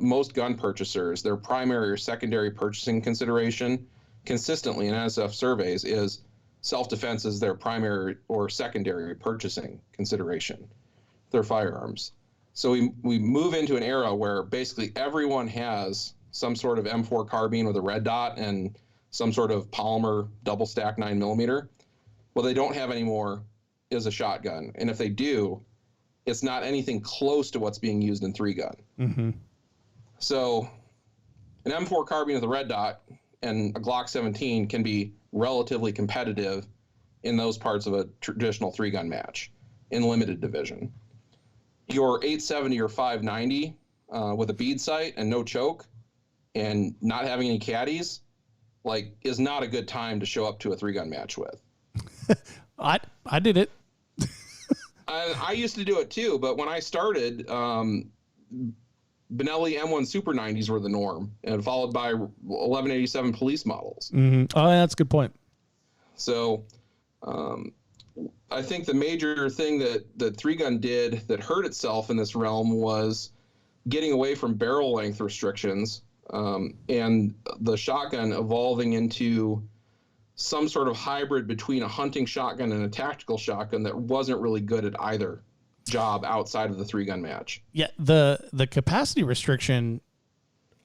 most gun purchasers, their primary or secondary purchasing consideration consistently in NSF surveys is self-defense is their primary or secondary purchasing consideration, their firearms. So we move into an era where basically everyone has some sort of M4 carbine with a red dot and some sort of polymer double stack 9mm. What they don't have anymore is a shotgun. And if they do, it's not anything close to what's being used in 3-gun. Mm-hmm. So an M4 carbine with a red dot and a Glock 17 can be relatively competitive in those parts of a traditional 3-gun match in limited division. Your 870 or 590 with a bead sight and no choke and not having any caddies, like, is not a good time to show up to a 3-gun match with. I did it. I used to do it too, but when I started, Benelli M1 Super 90s were the norm, and followed by 1187 police models. Mm-hmm. Oh, that's a good point. So I think the major thing that 3-gun did that hurt itself in this realm was getting away from barrel length restrictions, and the shotgun evolving into some sort of hybrid between a hunting shotgun and a tactical shotgun that wasn't really good at either job outside of the 3-gun match. Yeah, the capacity restriction,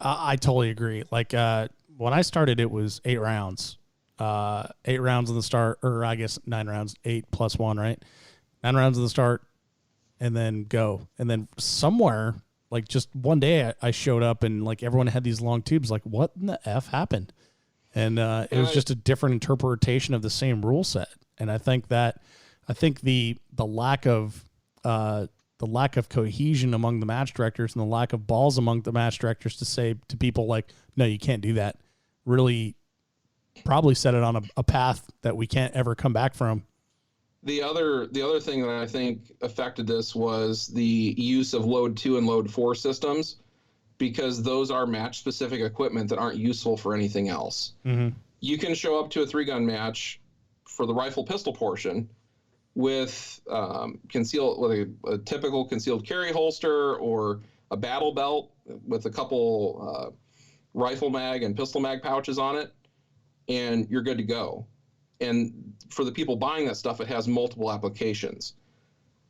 I totally agree. Like when I started, it was 8 rounds. 8 rounds in the start, or I guess 9 rounds, 8 plus 1, right? 9 rounds in the start, and then go. And then somewhere, like just one day, I showed up and like everyone had these long tubes. Like, what in the F happened? And it was just a different interpretation of the same rule set. And I think the lack of cohesion among the match directors and the lack of balls among the match directors to say to people like, no, you can't do that, really probably set it on a path that we can't ever come back from. The other thing that I think affected this was the use of load 2 and load 4 systems, because those are match specific equipment that aren't useful for anything else. Mm-hmm. You can show up to a 3-gun match for the rifle pistol portion with a typical concealed carry holster or a battle belt with a couple rifle mag and pistol mag pouches on it, and you're good to go. And for the people buying that stuff, it has multiple applications.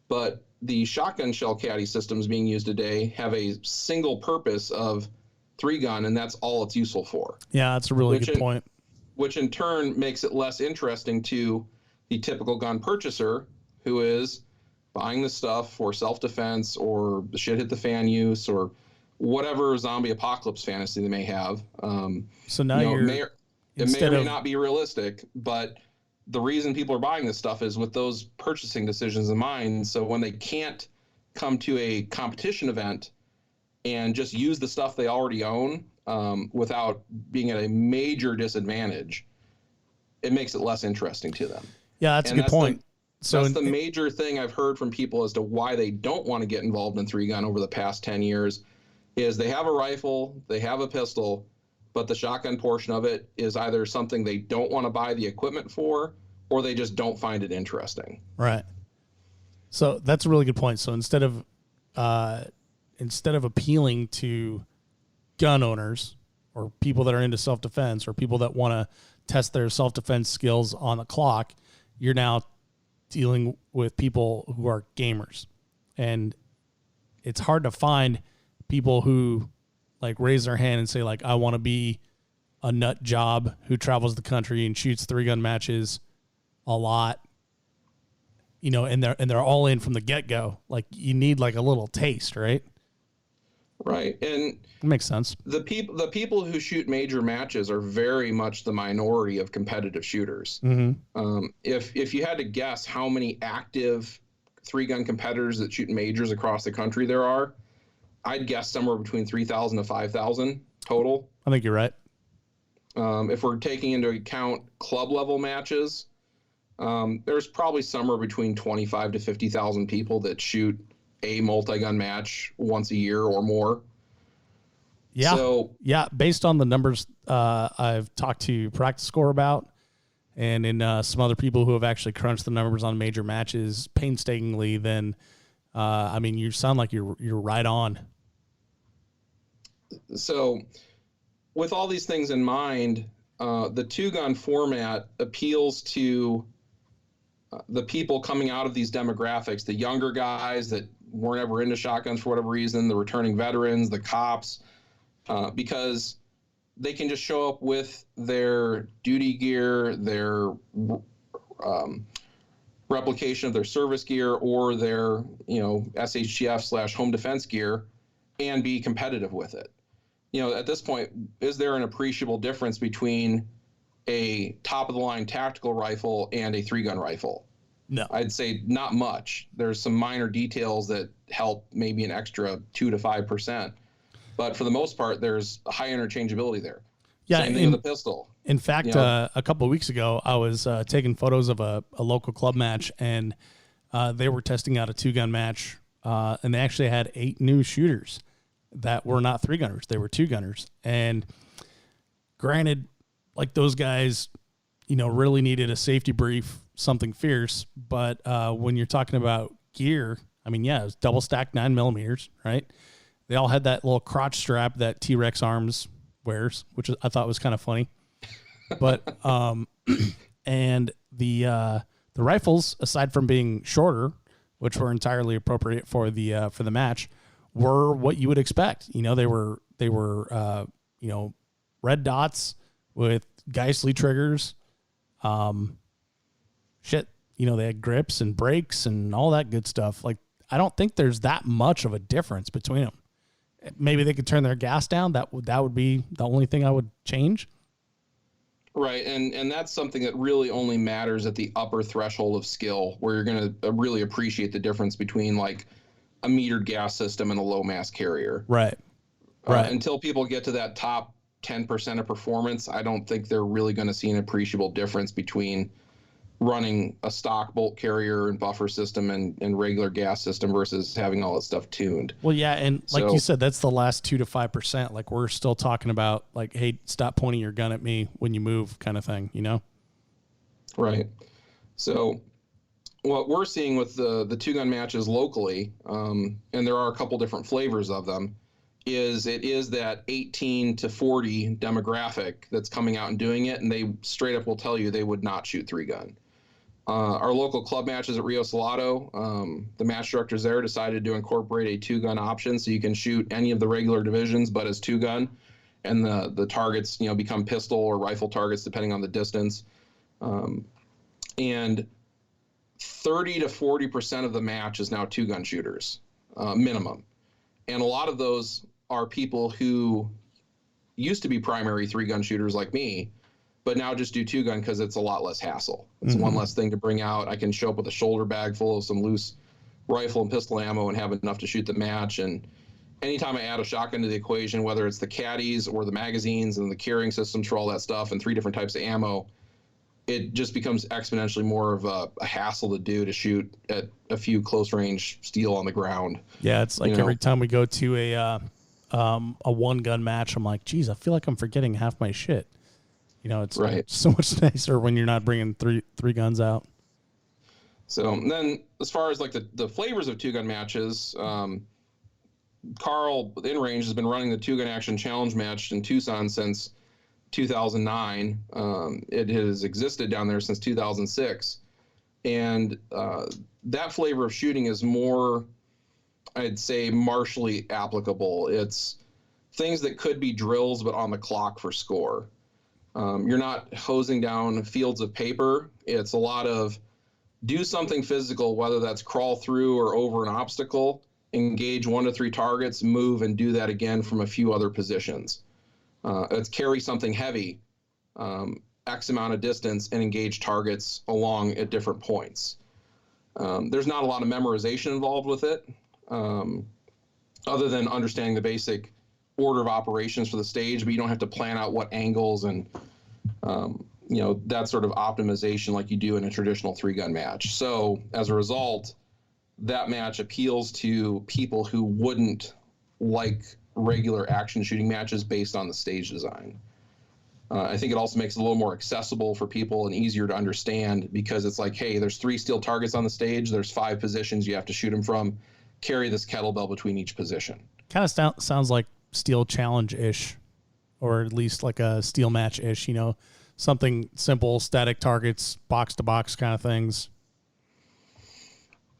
But the shotgun shell caddy systems being used today have a single purpose of 3-gun, and that's all it's useful for. Yeah, that's a really good point. Which in turn makes it less interesting to the typical gun purchaser who is buying the stuff for self-defense or the shit hit the fan use or whatever zombie apocalypse fantasy they may have. So now it may or may not be realistic, but the reason people are buying this stuff is with those purchasing decisions in mind. So when they can't come to a competition event and just use the stuff they already own without being at a major disadvantage, it makes it less interesting to them. Yeah, that's a good point. That's the major thing I've heard from people as to why they don't want to get involved in 3-gun over the past 10 years is they have a rifle, they have a pistol, but the shotgun portion of it is either something they don't want to buy the equipment for, or they just don't find it interesting. Right. So that's a really good point. So instead of appealing to gun owners or people that are into self-defense or people that want to test their self-defense skills on the clock, you're now dealing with people who are gamers. And it's hard to find people who like raise their hand and say like, I want to be a nut job who travels the country and shoots 3-gun matches a lot, you know, and they're all in from the get-go. Like you need like a little taste, right? Right. And it makes sense. The people who shoot major matches are very much the minority of competitive shooters. Mm-hmm. If you had to guess how many active 3-gun competitors that shoot majors across the country there are, I'd guess somewhere between 3,000 to 5,000 total. I think you're right. If we're taking into account club level matches, there's probably somewhere between 25 to 50,000 people that shoot a multi-gun match once a year or more. Yeah. So, yeah. Based on the numbers I've talked to Practice Score about, and in some other people who have actually crunched the numbers on major matches painstakingly, then I mean, you sound like you're right on. So with all these things in mind, the 2-gun format appeals to the people coming out of these demographics, the younger guys that weren't ever into shotguns for whatever reason, the returning veterans, the cops, because they can just show up with their duty gear, their replication of their service gear or their, SHTF / home defense gear and be competitive with it. At this point, is there an appreciable difference between a top of the line tactical rifle and a 3-gun rifle? No. I'd say not much. There's some minor details that help maybe an extra 2 to 5%. But for the most part, there's high interchangeability there. Yeah, Same thing with the pistol. In fact, a couple of weeks ago, I was taking photos of a local club match, and they were testing out a 2-gun match, and they actually had 8 new shooters that were not 3-gunners. They were 2-gunners. And granted, like those guys, really needed a safety brief, something fierce. But when you're talking about gear, I mean, yeah, it was double stacked 9mm, right? They all had that little crotch strap that T-Rex Arms wears, which I thought was kind of funny. But and the rifles, aside from being shorter, which were entirely appropriate for the match, were what you would expect. They were red dots with Geissele triggers. They had grips and brakes and all that good stuff. Like, I don't think there's that much of a difference between them. Maybe they could turn their gas down. That would be the only thing I would change. Right, and that's something that really only matters at the upper threshold of skill, where you're going to really appreciate the difference between like a metered gas system and a low mass carrier. Right. Right. Until people get to that top 10% of performance, I don't think they're really going to see an appreciable difference between running a stock bolt carrier and buffer system and regular gas system versus having all that stuff tuned. Well, yeah, and like you said, that's the last 2 to 5%. Like, we're still talking about like, hey, stop pointing your gun at me when you move, kind of thing, Right. So what we're seeing with the 2-gun matches locally, and there are a couple different flavors of them, is that 18 to 40 demographic that's coming out and doing it, and they straight up will tell you they would not shoot 3-gun. Our local club matches at Rio Salado, the match directors there decided to incorporate a 2-gun option, so you can shoot any of the regular divisions, but as 2-gun, and the targets, become pistol or rifle targets depending on the distance. And 30 to 40% of the match is now 2-gun shooters, minimum. And a lot of those are people who used to be primary 3-gun shooters like me, but now just do 2-gun because it's a lot less hassle. It's one less thing to bring out. I can show up with a shoulder bag full of some loose rifle and pistol ammo and have enough to shoot the match. And anytime I add a shotgun to the equation, whether it's the caddies or the magazines and the carrying systems for all that stuff and 3 different types of ammo, it just becomes exponentially more of a hassle to do to shoot at a few close range steel on the ground. Yeah, it's like every time we go to a 1-gun match, I'm like, geez, I feel like I'm forgetting half my shit. It's right. So much nicer when you're not bringing three guns out. So then, as far as like the flavors of 2-gun matches, Carl in range has been running the 2-gun action challenge match in Tucson since 2009. It has existed down there since 2006, and that flavor of shooting is more, I'd say, martially applicable. It's things that could be drills but on the clock for score. You're not hosing down fields of paper. It's a lot of do something physical, whether that's crawl through or over an obstacle, engage 1 to 3 targets, move and do that again from a few other positions. It's carry something heavy, X amount of distance, and engage targets along at different points. There's not a lot of memorization involved with it, other than understanding the basic order of operations for the stage, but you don't have to plan out what angles and that sort of optimization like you do in a traditional 3-gun match. So as a result, that match appeals to people who wouldn't like regular action shooting matches based on the stage design. I think it also makes it a little more accessible for people and easier to understand, because it's like, hey, there's 3 steel targets on the stage, there's 5 positions you have to shoot them from, carry this kettlebell between each position. Kind of sounds like steel challenge-ish, or at least like a steel match-ish, something simple, static targets, box to box kind of things.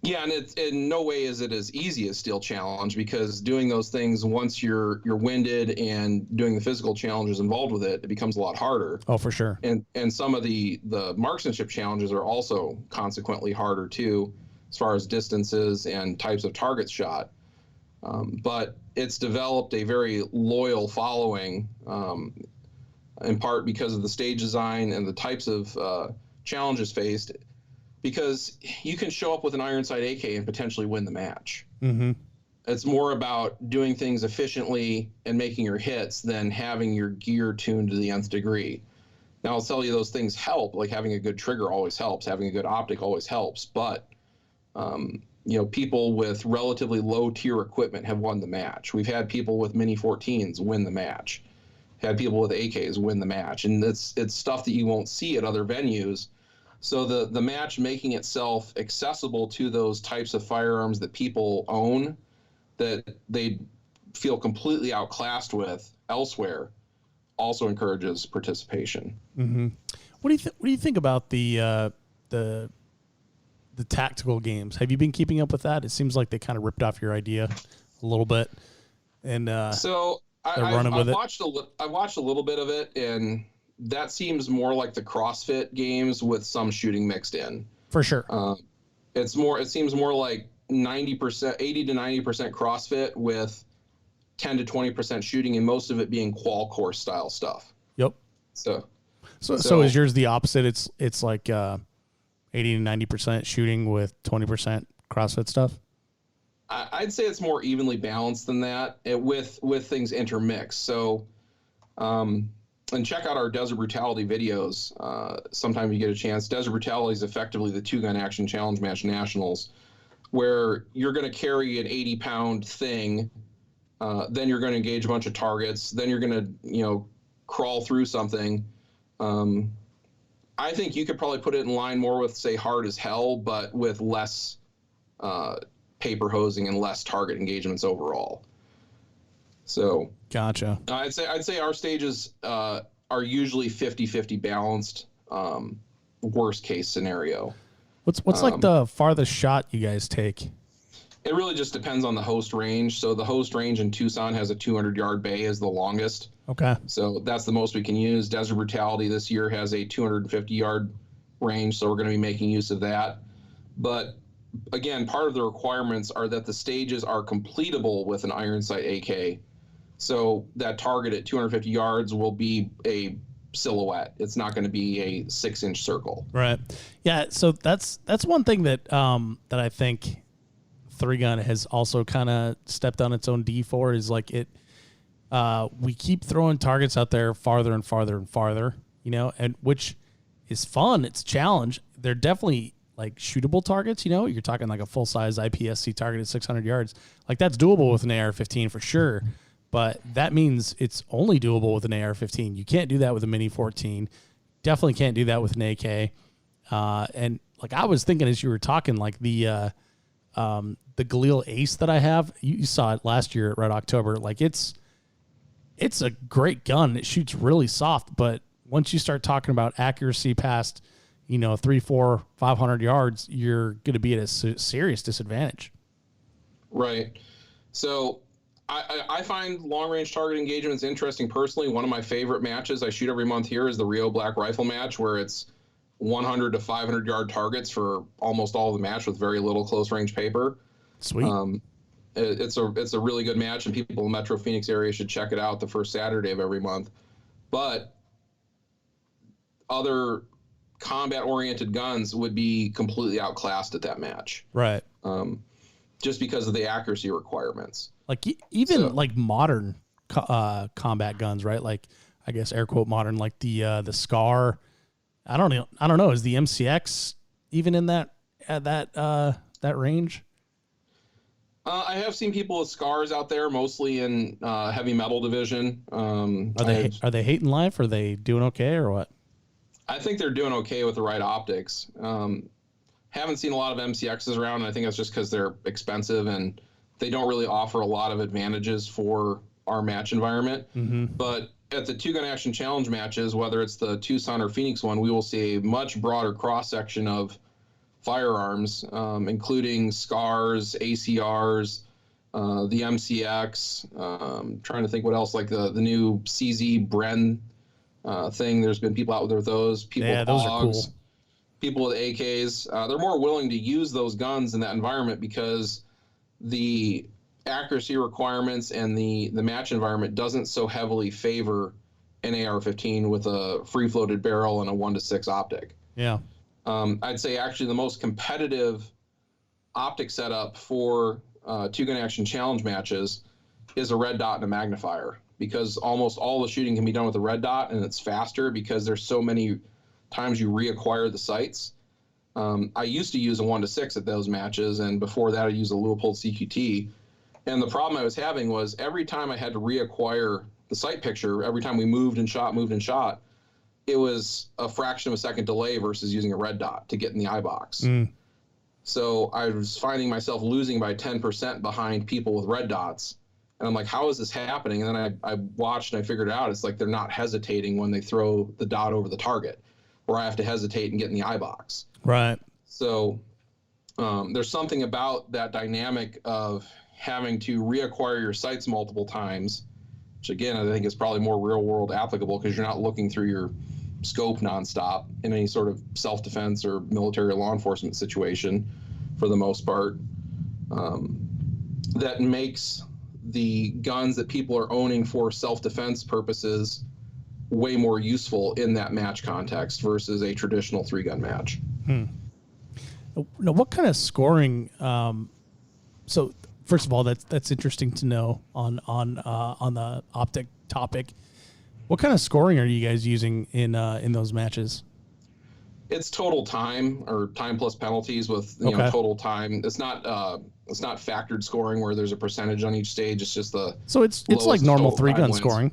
Yeah, and it's in no way is it as easy as Steel Challenge, because doing those things once you're winded and doing the physical challenges involved with it, it becomes a lot harder. Oh, for sure. And some of the marksmanship challenges are also consequently harder too, as far as distances and types of targets shot. But it's developed a very loyal following, in part because of the stage design and the types of challenges faced. Because you can show up with an iron sight AK and potentially win the match. Mm-hmm. It's more about doing things efficiently and making your hits than having your gear tuned to the nth degree. Now, I'll tell you, those things help. Like having a good trigger always helps. Having a good optic always helps. But, people with relatively low tier equipment have won the match. We've had people with Mini 14s win the match. Had people with AKs win the match. And it's stuff that you won't see at other venues. So the match making itself accessible to those types of firearms that people own, that they feel completely outclassed with elsewhere, also encourages participation. Mm-hmm. What do you think about the tactical games? Have you been keeping up with that? It seems like they kind of ripped off your idea a little bit, and so I watched a little bit of it, and that seems more like the CrossFit games with some shooting mixed in. For sure. It seems more like 90%, 80 to 90% CrossFit with 10 to 20% shooting, and most of it being qual course style stuff. Yep. So is yours the opposite? It's like 80 to 90% shooting with 20% CrossFit stuff? I'd say it's more evenly balanced than that, with things intermixed. So, and check out our Desert Brutality videos sometime you get a chance. Desert Brutality is effectively the 2-gun action challenge match nationals, where you're going to carry an 80-pound thing, then you're going to engage a bunch of targets, then you're going to crawl through something. I think you could probably put it in line more with, say, Hard as Hell, but with less paper hosing and less target engagements overall. So gotcha. I'd say our stages are usually 50-50 balanced, worst case scenario. What's like the farthest shot you guys take? It really just depends on the host range. So the host range in Tucson has a 200-yard bay as the longest. Okay. So that's the most we can use. Desert Brutality this year has a 250-yard range, so we're going to be making use of that. But again, part of the requirements are that the stages are completable with an iron sight AK. So that target at 250 yards will be a silhouette. It's not going to be a 6-inch circle. Right. Yeah. So that's one thing that that I think 3-gun has also kind of stepped on its own D for, is like we keep throwing targets out there farther and farther and farther, and which is fun. It's a challenge. They're definitely like shootable targets. You're talking like a full size IPSC target at 600 yards. Like that's doable with an AR-15 for sure. But that means it's only doable with an AR-15. You can't do that with a Mini 14. Definitely can't do that with an AK. And like I was thinking as you were talking, like the Galil Ace that I have, you saw it last year at Red October. Like it's a great gun. It shoots really soft, but once you start talking about accuracy past, 300, 400, 500 yards, you're going to be at a serious disadvantage. Right. So I find long-range target engagements interesting personally. One of my favorite matches I shoot every month here is the Rio Black Rifle match, where it's 100 to 500-yard targets for almost all of the match with very little close-range paper. Sweet. It's a really good match, and people in the Metro Phoenix area should check it out the first Saturday of every month. But other combat-oriented guns would be completely outclassed at that match. Right. Just because of the accuracy requirements. Like even like modern combat guns, right? Like I guess air quote modern, like the Scar. I don't know. Is the MCX even in that range? I have seen people with Scars out there, mostly in heavy metal division. Are they hating life? Are they doing okay or what? I think they're doing okay with the right optics. Haven't seen a lot of MCXs around, and I think that's just because they're expensive and they don't really offer a lot of advantages for our match environment. Mm-hmm. But at the 2-gun action challenge matches, whether it's the Tucson or Phoenix one, we will see a much broader cross-section of firearms, including SCARs, ACRs, the MCX. Trying to think what else, like the new CZ Bren thing. There's been people out there with those. People with those AUGs, are cool. people with AKs. They're more willing to use those guns in that environment because the accuracy requirements and the match environment doesn't so heavily favor an AR-15 with a free-floated barrel and a 1:6 optic. Yeah. I'd say actually the most competitive optic setup for two-gun action challenge matches is a red dot and a magnifier, because almost all the shooting can be done with a red dot, and it's faster because there's so many times you reacquire the sights. I used to use a 1:6 at those matches, and before that I used a Leupold CQT. And the problem I was having was every time I had to reacquire the sight picture, every time we moved and shot, it was a fraction of a second delay versus using a red dot to get in the eye box. So I was finding myself losing by 10% behind people with red dots. And I'm like, how is this happening? And then I watched and I figured it out. It's like they're not hesitating when they throw the dot over the target, where I have to hesitate and get in the eye box. Right. So there's something about that dynamic of having to reacquire your sights multiple times, which again, I think is probably more real world applicable because you're not looking through your scope nonstop in any sort of self-defense or military or law enforcement situation for the most part. That makes the guns that people are owning for self-defense purposes way more useful in that match context versus a traditional 3-gun match. Now, what kind of scoring? So first of all, that's interesting to know on the optic topic. What kind of scoring are you guys using in those matches? It's total time, or time plus penalties with you know, total time. It's not factored scoring where there's a percentage on each stage. It's just the so it's like normal 3-gun scoring,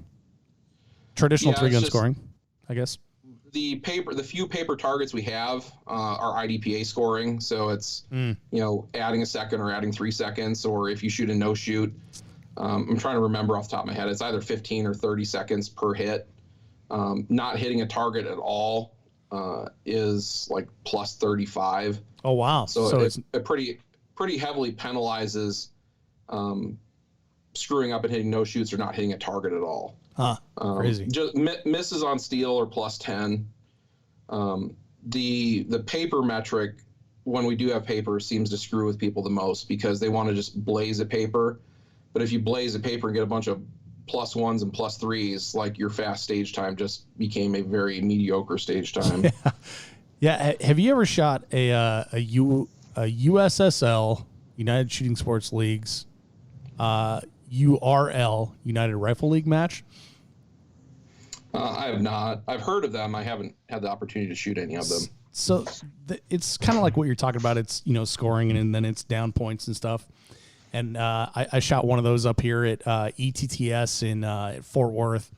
traditional 3-gun scoring, I guess. The few paper targets we have are IDPA scoring, so it's you know, adding a second or adding 3 seconds, or if you shoot a no shoot. I'm trying to remember off the top of my head. It's either 15 or 30 seconds per hit. Not hitting a target at all is like plus 35. Oh wow! So it pretty heavily penalizes screwing up and hitting no shoots or not hitting a target at all. Crazy. Just misses on steel or plus 10. The paper metric, when we do have paper, seems to screw with people the most because they want to just blaze a paper. But if you blaze a paper and get a bunch of plus 1s and plus 3s, like your fast stage time just became a very mediocre stage time. Yeah. Have you ever shot a USSL, United Shooting Sports Leagues, URL, United Rifle League match? I have not. I've heard of them. I haven't had the opportunity to shoot any of them. So it's kind of like what you're talking about. It's, you know, scoring and then it's down points and stuff. And I shot one of those up here at ETTS in Fort Worth,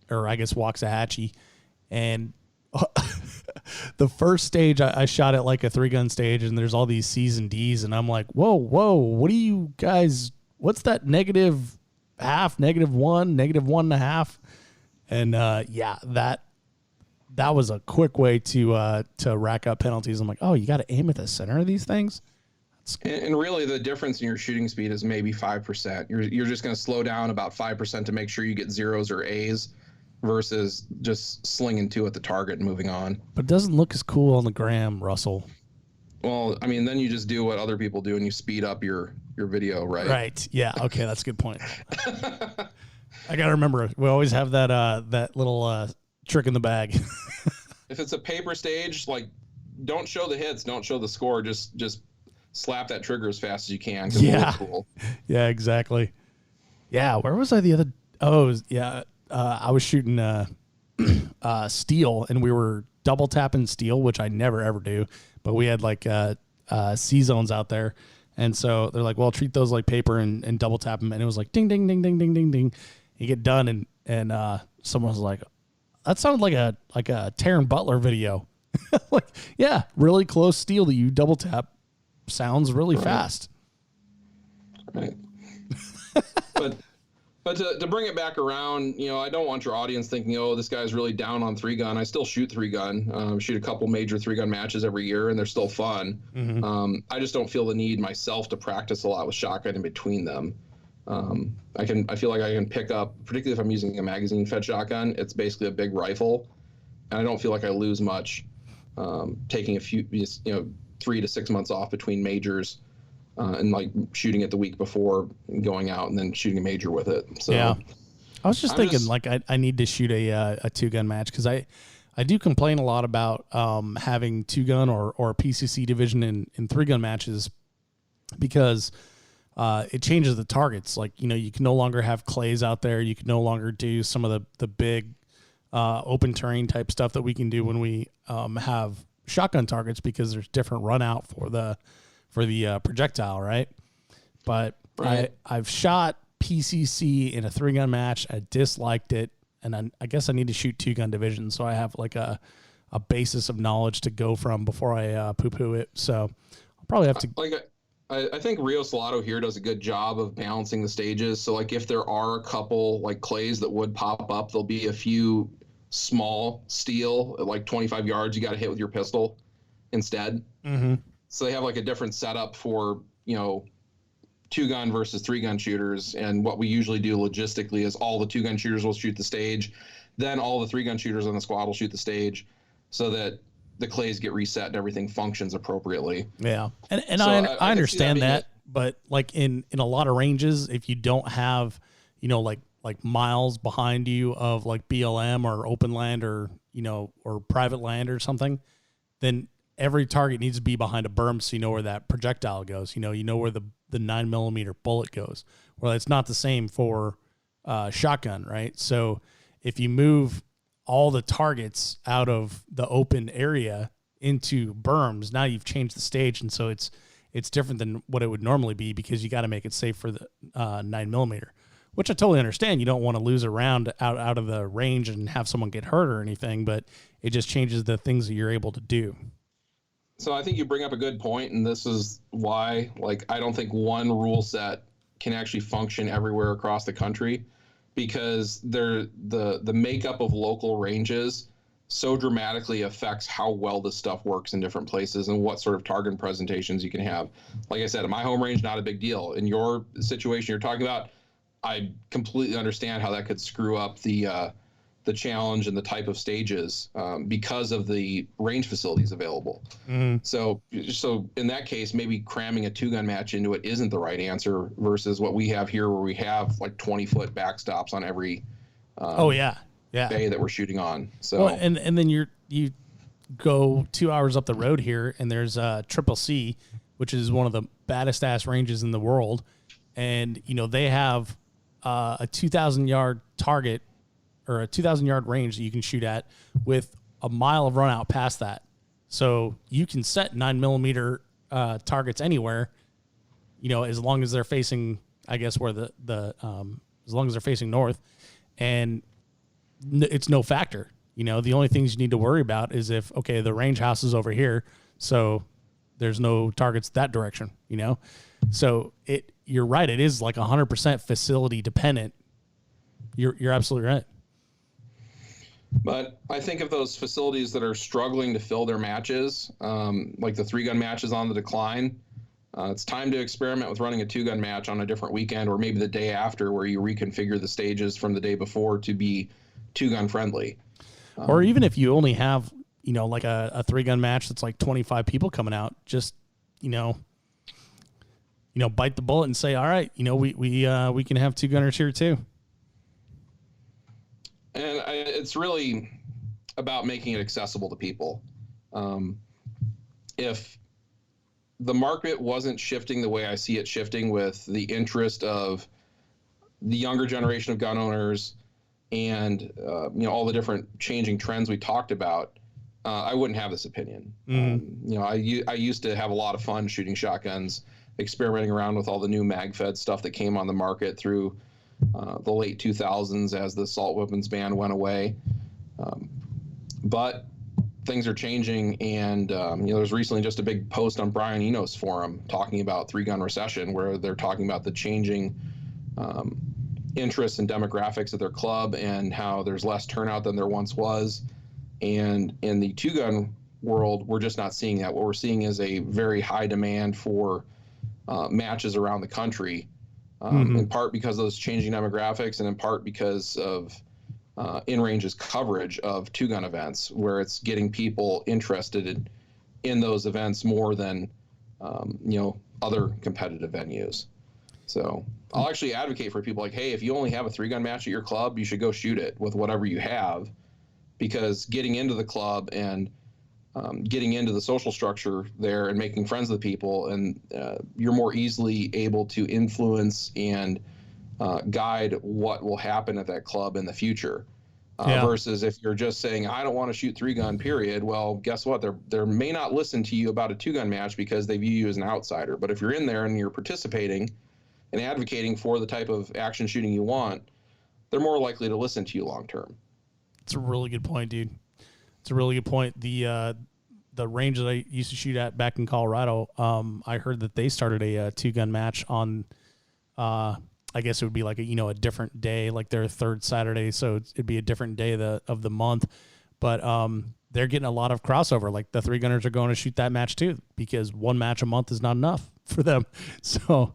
or I guess Waxahachie. And the first stage, I shot at like a 3-gun stage, and there's all these C's and D's. And I'm like, whoa, what do you guys, what's that -1/2, -1, -1.5? And yeah, that was a quick way to rack up penalties. I'm like, oh, you got to aim at the center of these things. And really, the difference in your shooting speed is maybe 5%. You're just going to slow down about 5% to make sure you get 0s or A's, versus just slinging 2 at the target and moving on. But it doesn't look as cool on the gram, Russell. Well, I mean, then you just do what other people do and you speed up your video, right? Right. Yeah. Okay, that's a good point. I got to remember, we always have that little trick in the bag. If it's a paper stage, like, don't show the hits, don't show the score, just slap that trigger as fast as you can. Yeah. It's cool. Yeah, exactly. Yeah, where was I the other? Oh, yeah. I was shooting steel, and we were double tapping steel, which I never ever do. But we had like C zones out there, and so they're like, "Well, treat those like paper and double tap them." And it was like ding, ding, ding, ding, ding, ding, ding. You get done, and someone was like, "That sounded like a Taryn Butler video." Like, yeah, really close steel that you double tap sounds really fast. Right. But But to bring it back around, I don't want your audience thinking, oh, this guy's really down on 3-gun. I still shoot 3-gun, shoot a couple major 3-gun matches every year, and they're still fun. Mm-hmm. I just don't feel the need myself to practice a lot with shotgun in between them. I feel like I can pick up, particularly if I'm using a magazine-fed shotgun, it's basically a big rifle, and I don't feel like I lose much taking a few, 3 to 6 months off between majors. And like shooting it the week before going out and then shooting a major with it. So yeah, I was just thinking like I need to shoot a 2-gun match because I do complain a lot about having 2-gun or PCC division in 3-gun matches because it changes the targets. Like, you can no longer have clays out there. You can no longer do some of the big open terrain type stuff that we can do when we have shotgun targets because there's different run out for the projectile, right? But right. I've shot PCC in a 3-gun match. I disliked it, and I guess I need to shoot 2-gun division so I have like a basis of knowledge to go from before I poo-poo it. So I'll probably have to. I think Rio Salato here does a good job of balancing the stages. So like if there are a couple like clays that would pop up, there'll be a few small steel at like 25 yards you got to hit with your pistol instead. Mm-hmm. So they have like a different setup for, 2-gun versus 3-gun shooters. And what we usually do logistically is all the 2-gun shooters will shoot the stage. Then all the 3-gun shooters on the squad will shoot the stage so that the clays get reset and everything functions appropriately. Yeah. And so I understand that, but like in a lot of ranges, if you don't have, like miles behind you of like BLM or open land or, or private land or something, then every target needs to be behind a berm so you know where that projectile goes. You know where the 9mm bullet goes. Well, it's not the same for shotgun, right? So if you move all the targets out of the open area into berms, now you've changed the stage, and so it's different than what it would normally be because you got to make it safe for the 9mm, which I totally understand. You don't want to lose a round out of the range and have someone get hurt or anything, but it just changes the things that you're able to do. So I think you bring up a good point, and this is why, like, I don't think one rule set can actually function everywhere across the country, because the makeup of local ranges so dramatically affects how well this stuff works in different places and what sort of target presentations you can have. Like I said, at my home range, not a big deal. In your situation you're talking about, I completely understand how that could screw up the challenge and the type of stages because of the range facilities available. Mm-hmm. So in that case, maybe cramming a 2-gun match into it isn't the right answer versus what we have here, where we have like 20-foot backstops on every bay that we're shooting on. So well, and then you go 2 hours up the road here, and there's Triple C, which is one of the baddest ass ranges in the world, and they have a 2,000 yard target or a 2,000 yard range that you can shoot at with a mile of run out past that. So you can set 9mm targets anywhere, as long as they're facing, I guess, where as long as they're facing north, and it's no factor. The only things you need to worry about is if, okay, the range house is over here, so there's no targets that direction, So you're right. It is like 100% facility dependent. You're absolutely right. But I think of those facilities that are struggling to fill their matches, like the 3-gun matches on the decline, it's time to experiment with running a 2-gun match on a different weekend, or maybe the day after, where you reconfigure the stages from the day before to be 2-gun friendly. Or even if you only have, like a 3-gun match that's like 25 people coming out, just, bite the bullet and say, all right, we can have 2-gunners here too. And it's really about making it accessible to people. If the market wasn't shifting the way I see it shifting, with the interest of the younger generation of gun owners and all the different changing trends we talked about, I wouldn't have this opinion. I used to have a lot of fun shooting shotguns, experimenting around with all the new mag-fed stuff that came on the market through the late 2000s as the assault weapons ban went away. But things are changing, and there was recently just a big post on Brian Eno's forum talking about 3-gun recession, where they're talking about the changing interests and demographics of their club and how there's less turnout than there once was. And in the two-gun world, we're just not seeing that. What we're seeing is a very high demand for matches around the country, in part because of those changing demographics and in part because of InRange's coverage of two-gun events, where it's getting people interested in those events more than other competitive venues. So I'll actually advocate for people like, hey, if you only have a 3-gun match at your club, you should go shoot it with whatever you have, because getting into the club and getting into the social structure there and making friends with people, and you're more easily able to influence and guide what will happen at that club in the future. Versus if you're just saying, I don't want to shoot 3-gun, period. Well, guess what? They may not listen to you about a 2-gun match because they view you as an outsider. But if you're in there and you're participating and advocating for the type of action shooting you want, they're more likely to listen to you long term. It's a really good point, dude. It's a really good point. The range that I used to shoot at back in Colorado, I heard that they started a 2-gun match on I guess it would be like a different day, like their third Saturday. So it'd be a different day of the month. But they're getting a lot of crossover. Like the 3-gunners are going to shoot that match too, because one match a month is not enough for them. So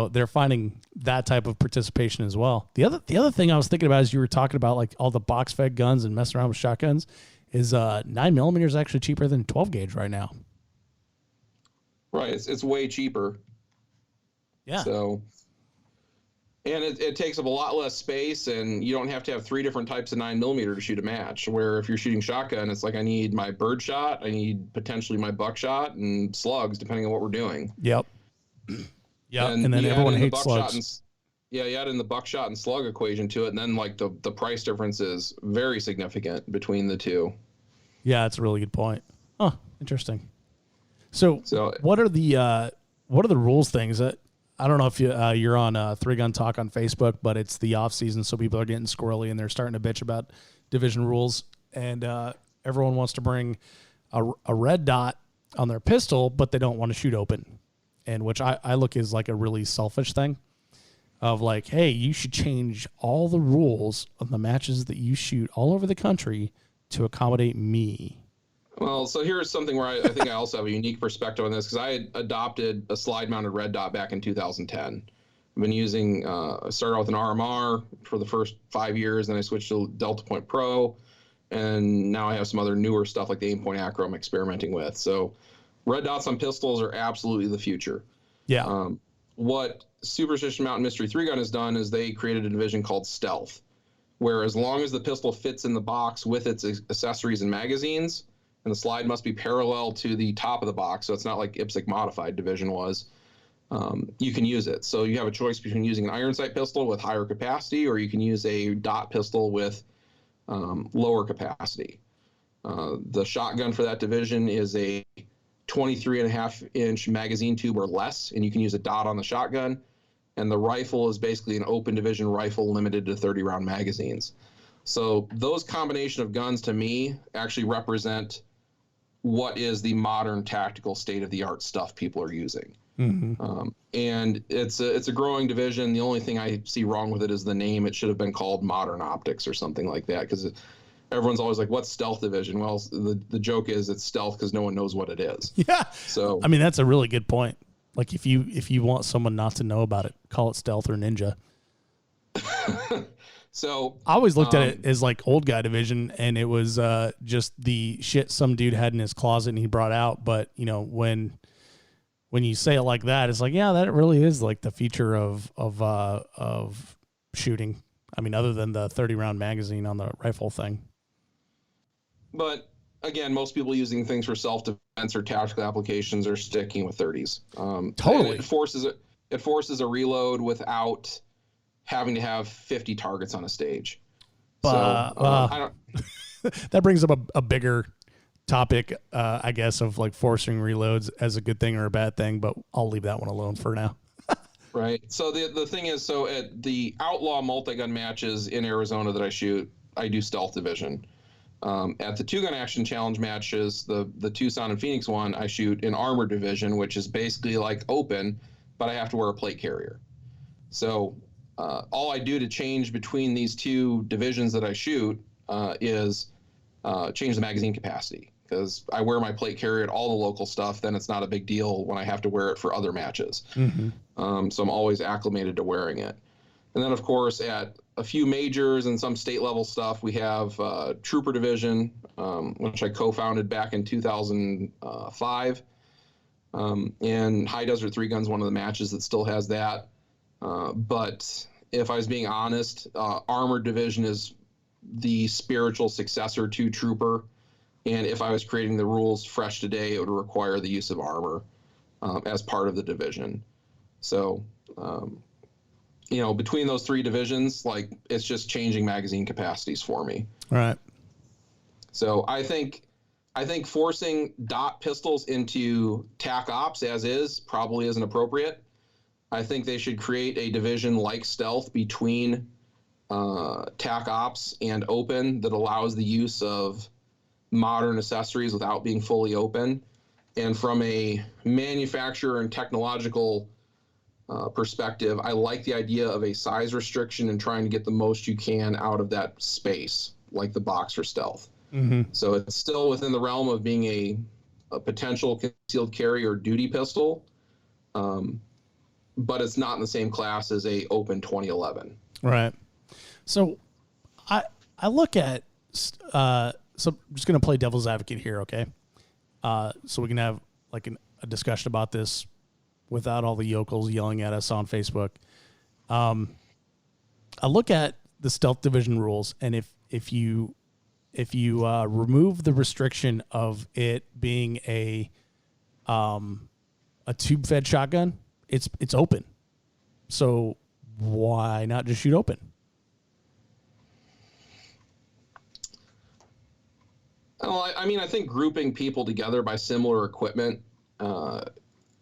they're finding that type of participation as well. The other thing I was thinking about as you were talking about like all the box fed guns and messing around with shotguns is 9mm is actually cheaper than 12 gauge right now. Right. It's way cheaper. Yeah. So. And it takes up a lot less space, and you don't have to have 3 different types of 9mm to shoot a match. Where if you're shooting shotgun, it's like I need my bird shot, I need potentially my buckshot and slugs, depending on what we're doing. Yep. Yeah, and then everyone hates slugs. You add in the buckshot and slug equation to it, and then like the price difference is very significant between the two. Yeah, that's a really good point. Oh, interesting. So what are the rules things that? I don't know if you're on 3-Gun Talk on Facebook, but it's the off season, so people are getting squirrely and they're starting to bitch about division rules. And everyone wants to bring a red dot on their pistol, but they don't want to shoot open. And which I look as like a really selfish thing of like, hey, you should change all the rules of the matches that you shoot all over the country to accommodate me. Well, so here's something where I think I also have a unique perspective on this, because I had adopted a slide-mounted red dot back in 2010. I've been using, I started out with an RMR for the first 5 years, then I switched to Delta Point Pro, and now I have some other newer stuff like the Aim Point Acro I'm experimenting with. So red dots on pistols are absolutely the future. Yeah. What Superstition Mountain Mystery 3-Gun has done is they created a division called Stealth, where as long as the pistol fits in the box with its accessories and magazines, and the slide must be parallel to the top of the box, so it's not like IPSC modified division was, you can use it. So you have a choice between using an iron sight pistol with higher capacity, or you can use a dot pistol with lower capacity. The shotgun for that division is a 23.5-inch magazine tube or less, and you can use a dot on the shotgun. And the rifle is basically an open division rifle limited to 30-round magazines. So those combination of guns to me actually represent what is the modern tactical state-of-the-art stuff people are using. Mm-hmm. And it's a growing division. The only thing I see wrong with it is the name. It should have been called Modern Optics or something like that, because everyone's always like, what's stealth division? Well, the joke is it's stealth because no one knows what it is. Yeah. So I mean, that's a really good point. Like if you want someone not to know about it, call it stealth or ninja. So I always looked at it as like old guy division, and it was just the shit some dude had in his closet and he brought out. But when you say it like that, it's like, yeah, that really is like the feature of shooting. I mean, other than the 30-round magazine on the rifle thing. But again, most people using things for self-defense or tactical applications are sticking with 30s. Totally. It forces a reload without having to have 50 targets on a stage. I don't. That brings up a bigger topic, I guess, of like forcing reloads as a good thing or a bad thing, but I'll leave that one alone for now. Right. So the thing is, so at the outlaw multi-gun matches in Arizona that I shoot, I do stealth division. At the 2-gun action challenge matches, the Tucson and Phoenix one, I shoot in armor division, which is basically like open, but I have to wear a plate carrier. So all I do to change between these two divisions that I shoot is change the magazine capacity, because I wear my plate carrier at all the local stuff. Then it's not a big deal when I have to wear it for other matches. So I'm always acclimated to wearing it. And then, of course, at a few majors and some state level stuff, we have Trooper Division, which I co-founded back in 2005. And High Desert 3 Gun's one of the matches that still has that. But if I was being honest, Armored Division is the spiritual successor to Trooper. And if I was creating the rules fresh today, it would require the use of armor as part of the division. So, between those three divisions, like, it's just changing magazine capacities for me. All right. So I think forcing dot pistols into TAC Ops as is probably isn't appropriate. I think they should create a division like Stealth between TAC Ops and Open that allows the use of modern accessories without being fully open. And from a manufacturer and technological perspective, I like the idea of a size restriction and trying to get the most you can out of that space, like the box for Stealth. So it's still within the realm of being a potential concealed carry or duty pistol, but it's not in the same class as a Open 2011. Right. So I look at so I'm just going to play devil's advocate here, okay? So we can have like a discussion about this without all the yokels yelling at us on Facebook. I look at the Stealth Division rules, and if you remove the restriction of it being a tube fed shotgun, it's open. So why not just shoot open? Well, I think grouping people together by similar equipment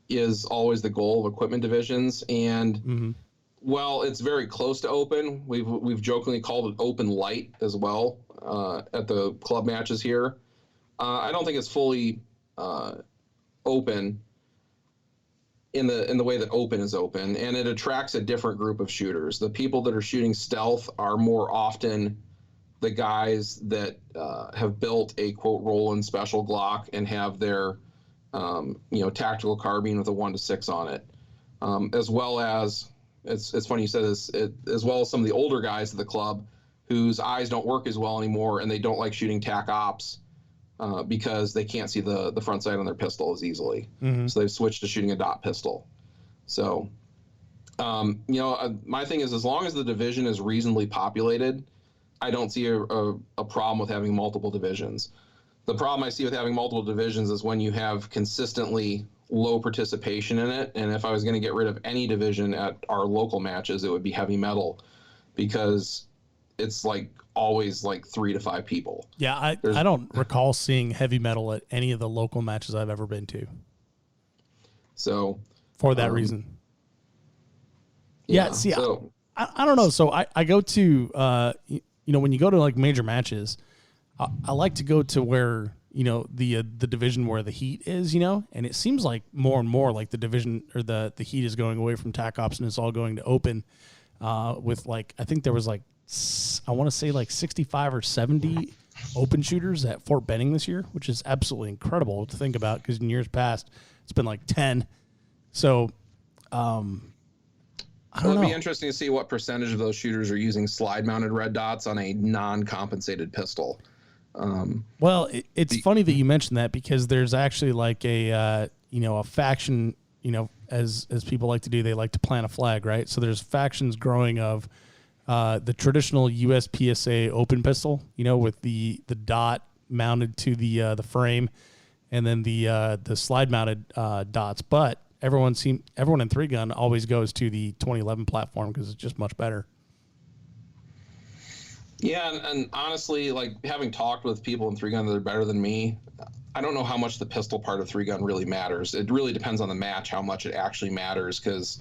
is always the goal of equipment divisions. And while it's very close to open, we've jokingly called it open light as well at the club matches here. I don't think it's fully open in the way that open is open, and it attracts a different group of shooters. The people that are shooting Stealth are more often the guys that have built a quote Roland special Glock and have their tactical carbine with a 1-6 on it, as well as it's funny you said this, as well as some of the older guys at the club whose eyes don't work as well anymore and they don't like shooting TAC Ops because they can't see the front sight on their pistol as easily. So they've switched to shooting a dot pistol. So my thing is, as long as the division is reasonably populated, I don't see a problem with having multiple divisions. The problem I see with having multiple divisions is when you have consistently low participation in it. And if I was going to get rid of any division at our local matches, it would be heavy metal, because it's like always like 3 to 5 people. Yeah, I don't recall seeing heavy metal at any of the local matches I've ever been to. So for that reason. Yeah, see, so, I don't know. So I go to when you go to like major matches, I like to go to where, the division where the heat is, and it seems like more and more like the division or the heat is going away from TAC Ops and it's all going to open with like, I think there was like, I want to say like 65 or 70 open shooters at Fort Benning this year, which is absolutely incredible to think about, because in years past it's been like 10. So, I don't know. It'd be interesting to see what percentage of those shooters are using slide-mounted red dots on a non-compensated pistol. Well, it's funny that you mentioned that, because there's actually like a faction, as people like to do, they like to plant a flag, right? So there's factions growing of the traditional USPSA open pistol, with the dot mounted to the frame, and then the slide-mounted dots, but everyone in 3 gun always goes to the 2011 platform because it's just much better. Yeah, and honestly, like, having talked with people in 3 gun that are better than me, I don't know how much the pistol part of 3 gun really matters. It really depends on the match how much it actually matters, because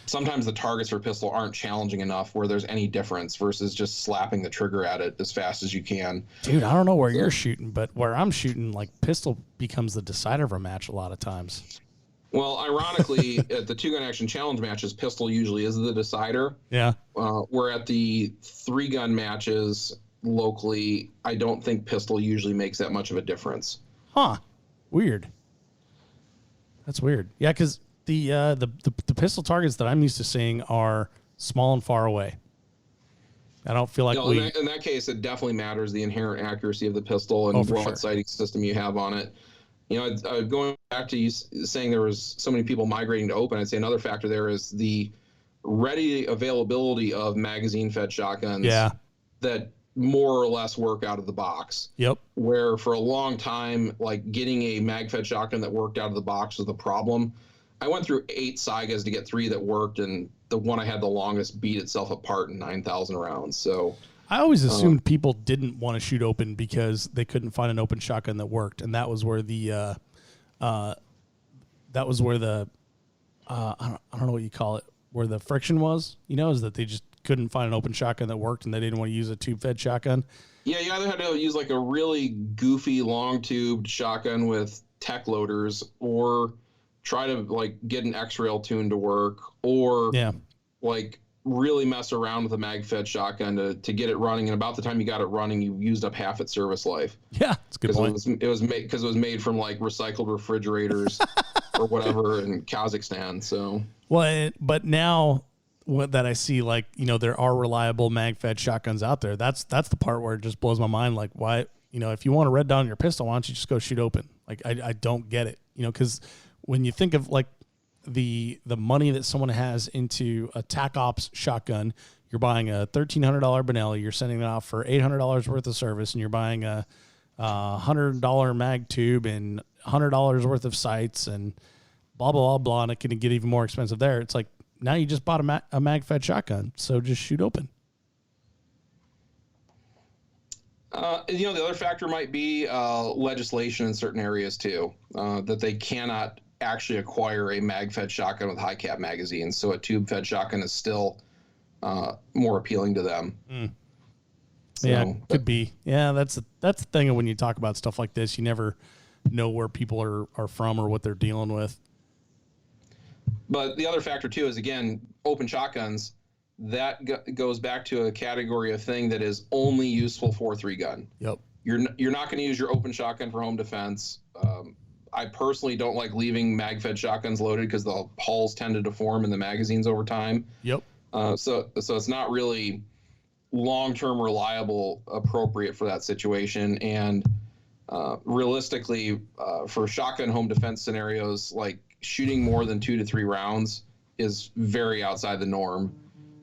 sometimes the targets for pistol aren't challenging enough where there's any difference versus just slapping the trigger at it as fast as you can. Dude, I don't know where you're shooting, but where I'm shooting, like, pistol becomes the decider of a match a lot of times. Well, ironically, at the 2-gun action challenge matches, pistol usually is the decider. Yeah. Where at the 3-gun matches locally, I don't think pistol usually makes that much of a difference. Huh. Weird. That's weird. Yeah, because the pistol targets that I'm used to seeing are small and far away. I don't feel like in that case, it definitely matters the inherent accuracy of the pistol and what sighting system you have on it. Going back to you saying there was so many people migrating to open, I'd say another factor there is the ready availability of magazine-fed shotguns that more or less work out of the box. Yep. Where for a long time, like getting a mag-fed shotgun that worked out of the box was the problem. I went through 8 Saigas to get 3 that worked, and the one I had the longest beat itself apart in 9,000 rounds. So I always assumed people didn't want to shoot open because they couldn't find an open shotgun that worked, and that was where the I don't know what you call it, where the friction was. Is that they just couldn't find an open shotgun that worked, and they didn't want to use a tube-fed shotgun. Yeah, you either had to use like a really goofy long-tubed shotgun with tech loaders, or try to like get an X-rail tune to work, or like really mess around with a mag-fed shotgun to get it running. And about the time you got it running, you used up half its service life. Yeah, that's a good point. It was made from like recycled refrigerators or whatever in Kazakhstan. So but now that I see, like, there are reliable mag-fed shotguns out there. That's the part where it just blows my mind. Like, why, if you want to red dot on your pistol, why don't you just go shoot open? Like, I don't get it. Because when you think of like the money that someone has into a TAC Ops shotgun, you're buying a $1,300 Benelli, you're sending it off for $800 worth of service, and you're buying a $100 mag tube and $100 worth of sights and blah, blah, blah, blah, and it can get even more expensive there. It's like, now you just bought a mag-fed shotgun, so just shoot open. The other factor might be legislation in certain areas too, that they cannot actually acquire a mag-fed shotgun with high-cap magazines, so a tube-fed shotgun is still more appealing to them. So, could be. Yeah, that's the thing when you talk about stuff like this. You never know where people are from or what they're dealing with. But the other factor too is, again, open shotguns. That goes back to a category of thing that is only useful for 3-gun. Yep. You're not going to use your open shotgun for home defense. I personally don't like leaving mag-fed shotguns loaded because the hulls tend to deform in the magazines over time. Yep. So it's not really long-term reliable, appropriate for that situation. And realistically, for shotgun home defense scenarios, like shooting more than 2 to 3 rounds is very outside the norm.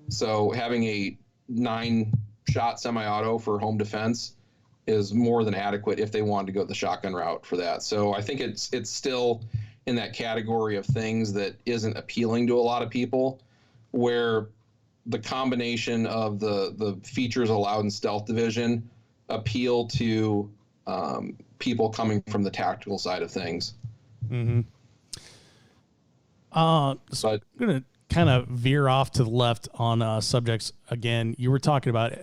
So having a 9-shot semi-auto for home defense is more than adequate if they wanted to go the shotgun route for that. So I think it's still in that category of things that isn't appealing to a lot of people, where the combination of the features allowed in Stealth Division appeal to people coming from the tactical side of things. Mm-hmm. So I'm going to kind of veer off to the left on subjects again. You were talking about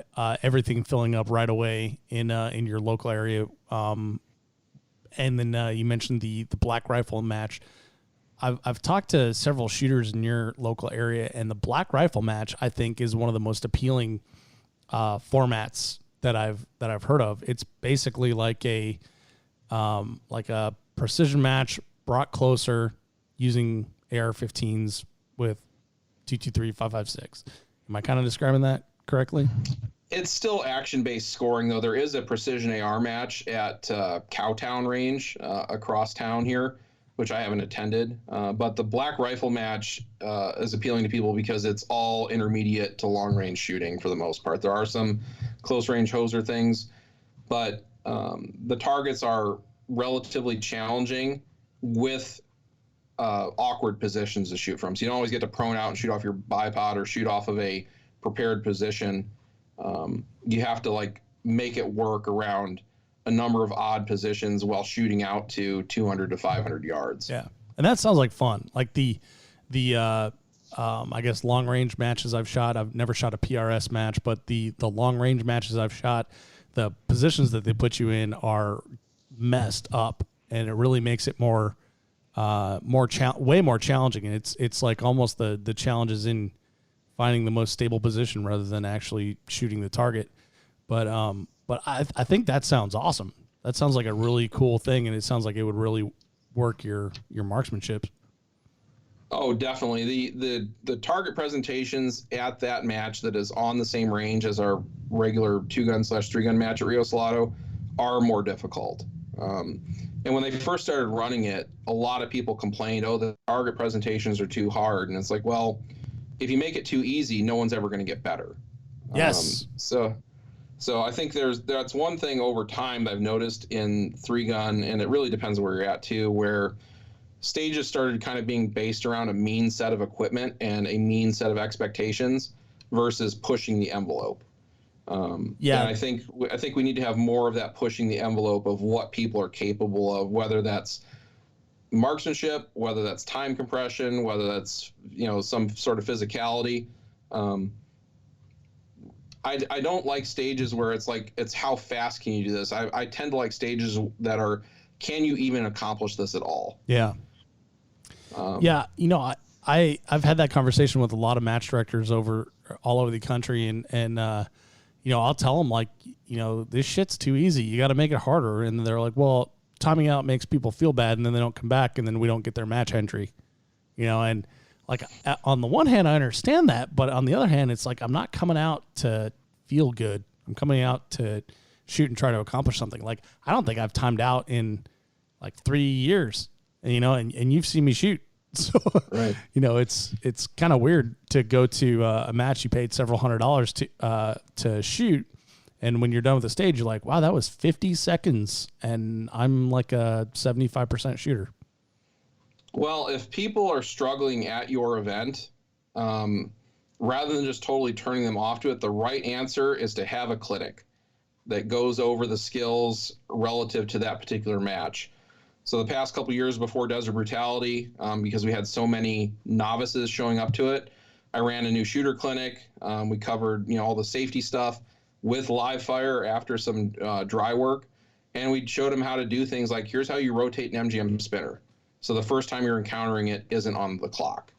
everything filling up right away in your local area, and then you mentioned the Black Rifle match. I've talked to several shooters in your local area, and the Black Rifle match I think is one of the most appealing formats that I've heard of. It's basically like a precision match brought closer using AR-15s with 223, 5.56. Am I kind of describing that correctly? It's still action-based scoring, though. There is a precision AR match at Cowtown Range across town here, which I haven't attended. But the Black Rifle match is appealing to people because it's all intermediate to long-range shooting for the most part. There are some close-range hoser things, but the targets are relatively challenging with awkward positions to shoot from. So you don't always get to prone out and shoot off your bipod or shoot off of a prepared position. You have to like make it work around a number of odd positions while shooting out to 200 to 500 yards. Yeah. And that sounds like fun. Like the I guess long range matches I've shot. I've never shot a PRS match, but the long range matches I've shot, the positions that they put you in are messed up, and it really makes it more way more challenging. And it's like almost the challenge is in finding the most stable position rather than actually shooting the target. But I think that sounds awesome. That sounds like a really cool thing, and it sounds like it would really work your marksmanship. Oh, definitely. The target presentations at that match that is on the same range as our regular 2-gun/3-gun match at Rio Salado are more difficult. And when they first started running it, a lot of people complained, oh, the target presentations are too hard. And it's like, well, if you make it too easy, no one's ever going to get better. Yes. So I think that's one thing over time that I've noticed in 3-gun, and it really depends where you're at too, where stages started kind of being based around a mean set of equipment and a mean set of expectations versus pushing the envelope. And I think we need to have more of that pushing the envelope of what people are capable of, whether that's marksmanship, whether that's time compression, whether that's, some sort of physicality. I don't like stages where it's like, it's how fast can you do this? I tend to like stages that are, can you even accomplish this at all? Yeah. I've had that conversation with a lot of match directors all over the country, and I'll tell them, like, this shit's too easy. You got to make it harder. And they're like, well, timing out makes people feel bad, and then they don't come back, and then we don't get their match entry, and like, on the one hand, I understand that, but on the other hand, it's like, I'm not coming out to feel good. I'm coming out to shoot and try to accomplish something. Like, I don't think I've timed out in like 3 years, and you've seen me shoot. So, right. It's kind of weird to go to a match you paid several $100s to shoot. And when you're done with the stage, you're like, wow, that was 50 seconds. And I'm like a 75% shooter. Well, if people are struggling at your event, rather than just totally turning them off to it, the right answer is to have a clinic that goes over the skills relative to that particular match. So the past couple of years before Desert Brutality, because we had so many novices showing up to it, I ran a new shooter clinic. We covered, all the safety stuff with live fire after some dry work. And we showed them how to do things like, here's how you rotate an MGM spinner. So the first time you're encountering it isn't on the clock.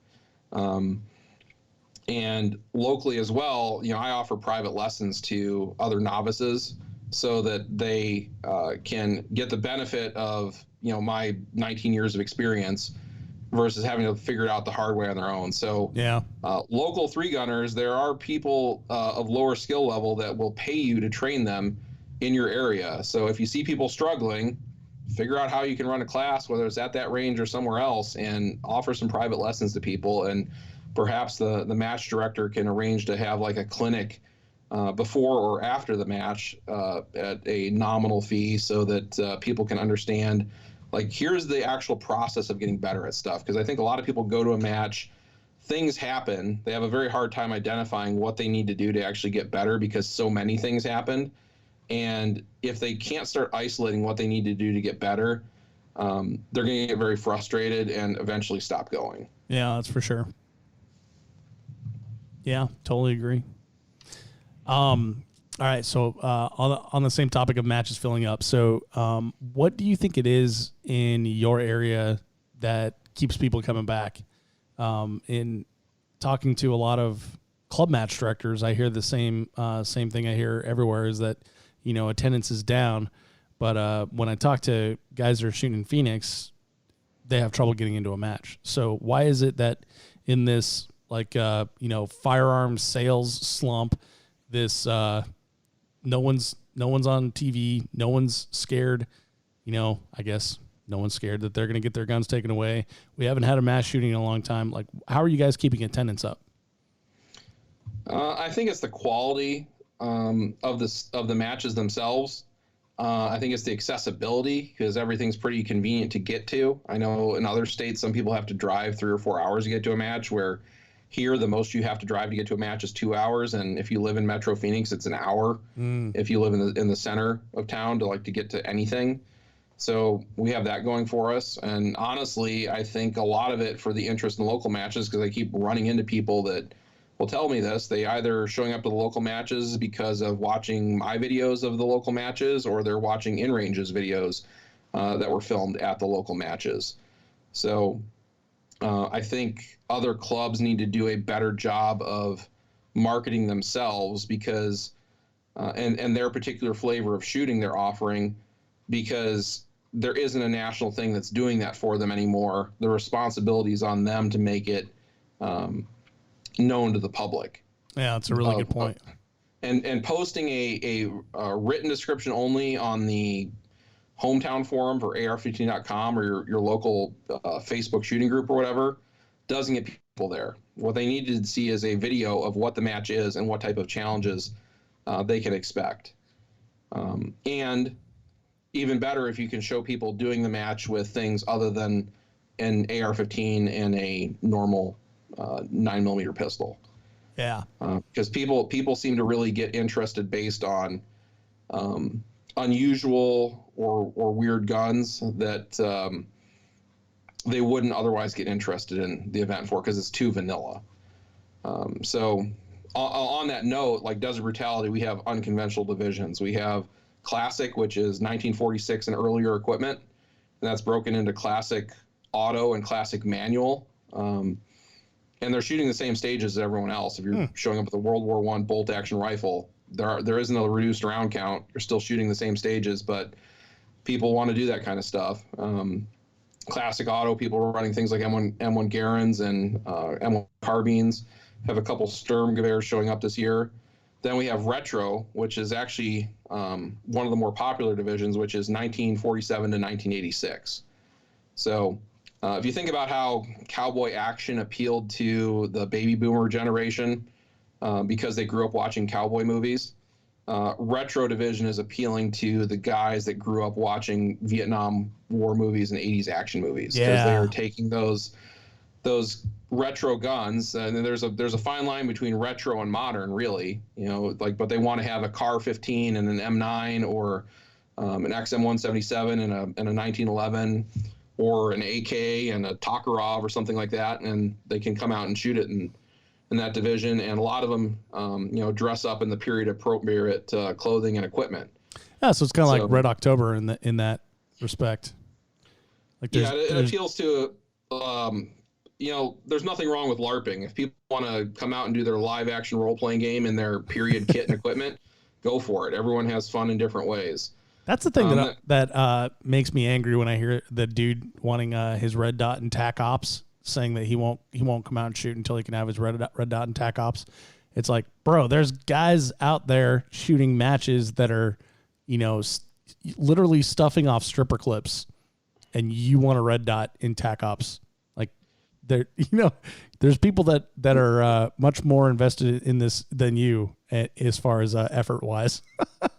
And locally as well, I offer private lessons to other novices so that they can get the benefit of, my 19 years of experience versus having to figure it out the hard way on their own. So local 3-gunners, there are people of lower skill level that will pay you to train them in your area. So if you see people struggling, figure out how you can run a class, whether it's at that range or somewhere else, and offer some private lessons to people. And perhaps the match director can arrange to have like a clinic before or after the match at a nominal fee so that people can understand, like, here's the actual process of getting better at stuff. Because I think a lot of people go to a match, things happen, they have a very hard time identifying what they need to do to actually get better because so many things happened. And if they can't start isolating what they need to do to get better, they're going to get very frustrated and eventually stop going. Yeah, that's for sure. Yeah, totally agree. All right, so on the same topic of matches filling up, so what do you think it is in your area that keeps people coming back? In talking to a lot of club match directors, I hear the same thing I hear everywhere, is that attendance is down, but when I talk to guys that are shooting in Phoenix, they have trouble getting into a match. So why is it that in this firearms sales slump, this no one's on TV, no one's scared, I guess no one's scared that they're going to get their guns taken away. We haven't had a mass shooting in a long time. Like, how are you guys keeping attendance up? I think it's the quality of the matches themselves. I think it's the accessibility, because everything's pretty convenient to get to. I know in other states, some people have to drive 3 or 4 hours to get to a match, where here, the most you have to drive to get to a match is 2 hours, and if you live in Metro Phoenix, it's an hour. If you live in the center of town to get to anything. So we have that going for us, and honestly, I think a lot of it for the interest in local matches, because I keep running into people that will tell me this. They either showing up to the local matches because of watching my videos of the local matches, or they're watching In Range's videos that were filmed at the local matches. So I think other clubs need to do a better job of marketing themselves because and their particular flavor of shooting they're offering, because there isn't a national thing that's doing that for them anymore. The responsibility is on them to make it known to the public. Yeah, that's a really good point. And posting a written description only on the hometown forum for AR15.com or your local Facebook shooting group or whatever doesn't get people there. What they need to see is a video of what the match is and what type of challenges they can expect. And even better if you can show people doing the match with things other than an AR-15 and a normal 9mm pistol. Yeah. Because people seem to really get interested based on unusual or weird guns that they wouldn't otherwise get interested in the event for because it's too vanilla. So on that note, like Desert Brutality, we have unconventional divisions. We have Classic, which is 1946 and earlier equipment, and that's broken into Classic Auto and Classic Manual. And they're shooting the same stages as everyone else. If you're showing up with a World War I bolt-action rifle, there isn't a reduced round count. You're still shooting the same stages, but people want to do that kind of stuff. Classic Auto, people are running things like M1 Garens and M1 carbines. Have a couple Sturmgewehrs showing up this year. Then we have Retro, which is actually one of the more popular divisions, which is 1947 to 1986. So if you think about how cowboy action appealed to the baby boomer generation because they grew up watching cowboy movies, Retro division is appealing to the guys that grew up watching Vietnam War movies and 80s action movies, because they are taking those retro guns, and there's a fine line between retro and modern, really, but they want to have a Car 15 and an M9 or an XM177 and a 1911 or an AK and a Tokarov or something like that, and they can come out and shoot it in that division. And a lot of them dress up in the period appropriate clothing and equipment. Yeah, so it's kind of like Red October in that respect. Like it appeals to there's nothing wrong with LARPing. If people want to come out and do their live action role playing game in their period kit and equipment, go for it. Everyone has fun in different ways. That's the thing that makes me angry when I hear the dude wanting his red dot and tac ops, saying that he won't come out and shoot until he can have his red dot and tac ops. It's like, bro, there's guys out there shooting matches that are, literally stuffing off stripper clips, and you want a red dot in tac ops. There, there's people that are much more invested in this than you as far as effort wise.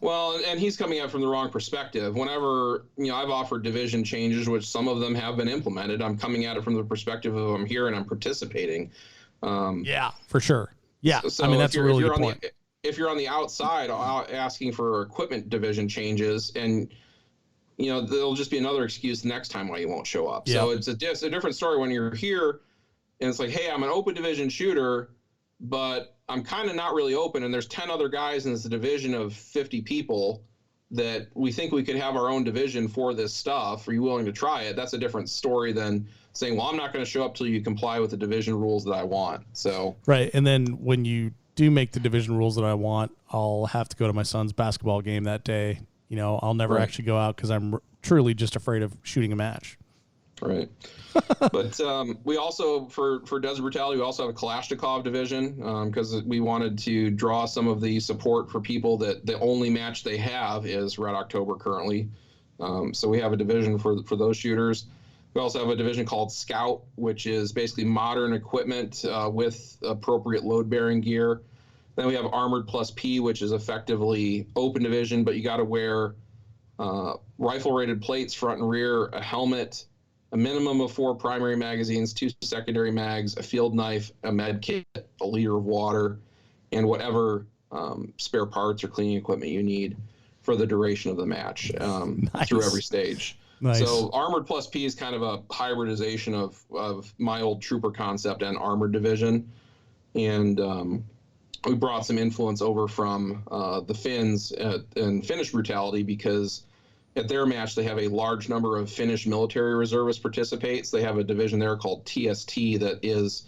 Well, and he's coming at it from the wrong perspective. Whenever, I've offered division changes, which some of them have been implemented, I'm coming at it from the perspective of I'm here and I'm participating. Yeah, for sure. Yeah. So I mean, that's a really good point. If you're on the outside asking for equipment division changes, and there'll just be another excuse next time why you won't show up. Yep. So it's a different story when you're here and it's like, hey, I'm an open division shooter, but I'm kind of not really open. And there's 10 other guys in this division of 50 people that we think we could have our own division for this stuff. Are you willing to try it? That's a different story than saying, well, I'm not going to show up till you comply with the division rules that I want. So right. And then when you do make the division rules that I want, I'll have to go to my son's basketball game that day. I'll never actually go out because I'm truly just afraid of shooting a match. Right. But we also, for Desert Brutality, we also have a Kalashnikov division because we wanted to draw some of the support for people that the only match they have is Red October currently. So we have a division for those shooters. We also have a division called Scout, which is basically modern equipment with appropriate load-bearing gear. Then we have Armored Plus P, which is effectively open division, but you got to wear rifle-rated plates front and rear, a helmet, a minimum of 4 primary magazines, 2 secondary mags, a field knife, a med kit, a liter of water, and whatever spare parts or cleaning equipment you need for the duration of the match through every stage. Nice. So Armored Plus P is kind of a hybridization of my old Trooper concept and Armored Division. And we brought some influence over from the Finns and Finnish Brutality because at their match, they have a large number of Finnish military reservists participate. So they have a division there called TST that is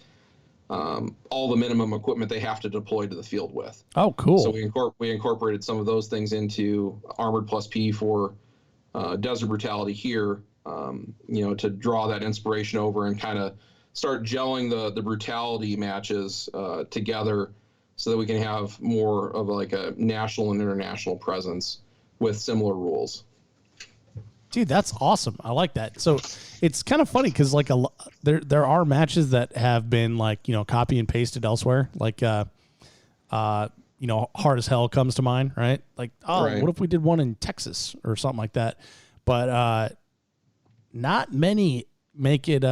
all the minimum equipment they have to deploy to the field with. Oh, cool. So we incorporated some of those things into Armored Plus P for Desert Brutality here, to draw that inspiration over and kind of start gelling the brutality matches together so that we can have more of like a national and international presence with similar rules. Dude, that's awesome. I like that. So it's kind of funny because like there are matches that have been like, copy and pasted elsewhere. Like, Hard as Hell comes to mind, right? Like, right. What if we did one in Texas or something like that? But not many make it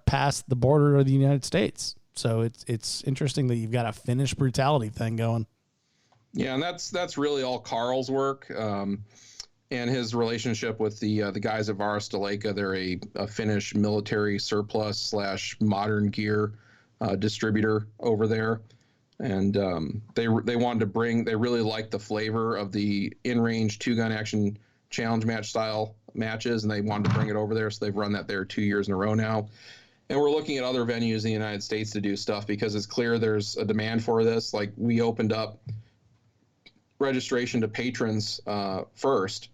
past the border of the United States. So it's interesting that you've got a Finnish brutality thing going. Yeah, and that's really all Carl's work. And his relationship with the guys at Varusteleka. They're a Finnish military surplus / modern gear distributor over there, and they wanted to bring. They really liked the flavor of the in-range 2-gun action challenge match style matches, and they wanted to bring it over there. So they've run that there 2 years in a row now. And we're looking at other venues in the United States to do stuff because it's clear there's a demand for this. Like we opened up registration to patrons first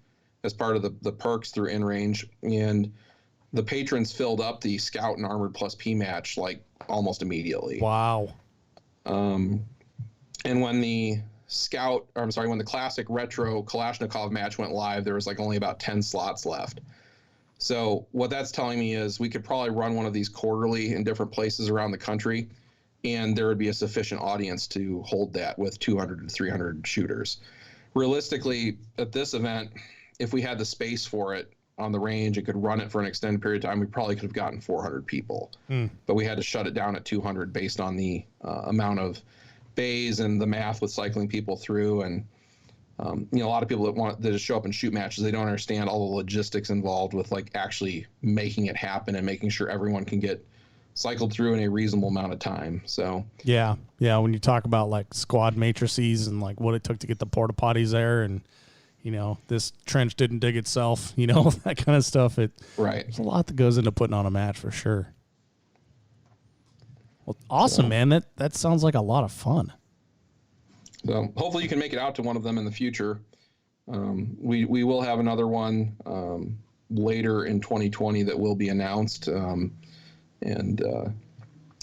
as part of the perks through InRange, and the patrons filled up the Scout and Armored Plus P match like almost immediately. Wow. And when the when the classic retro Kalashnikov match went live, there was like only about 10 slots left. So what that's telling me is we could probably run one of these quarterly in different places around the country, and there would be a sufficient audience to hold that with 200 to 300 shooters. Realistically, at this event, if we had the space for it on the range and could run it for an extended period of time, we probably could have gotten 400 people. But we had to shut it down at 200 based on the amount of bays and the math with cycling people through. And, a lot of people that just show up and shoot matches, they don't understand all the logistics involved with like actually making it happen and making sure everyone can get cycled through in a reasonable amount of time. So yeah. When you talk about like squad matrices and like what it took to get the porta potties there and, this trench didn't dig itself, that kind of stuff. Right. There's a lot that goes into putting on a match for sure. Well, awesome, man. That sounds like a lot of fun. So hopefully you can make it out to one of them in the future. We will have another one later in 2020 that will be announced.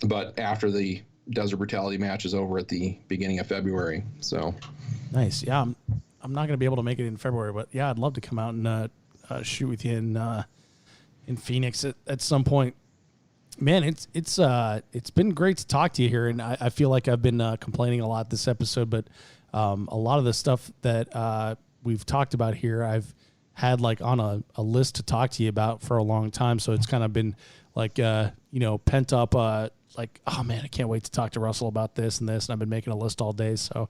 But after the Desert Brutality match is over at the beginning of February. So nice. Yeah. I'm not going to be able to make it in February, but yeah, I'd love to come out and shoot with you in Phoenix at some point. Man, it's been great to talk to you here, and I feel like I've been complaining a lot this episode, but a lot of the stuff that we've talked about here, I've had like on a list to talk to you about for a long time. So it's kind of been like pent up. Like, oh man, I can't wait to talk to Russell about this and this, and I've been making a list all day. So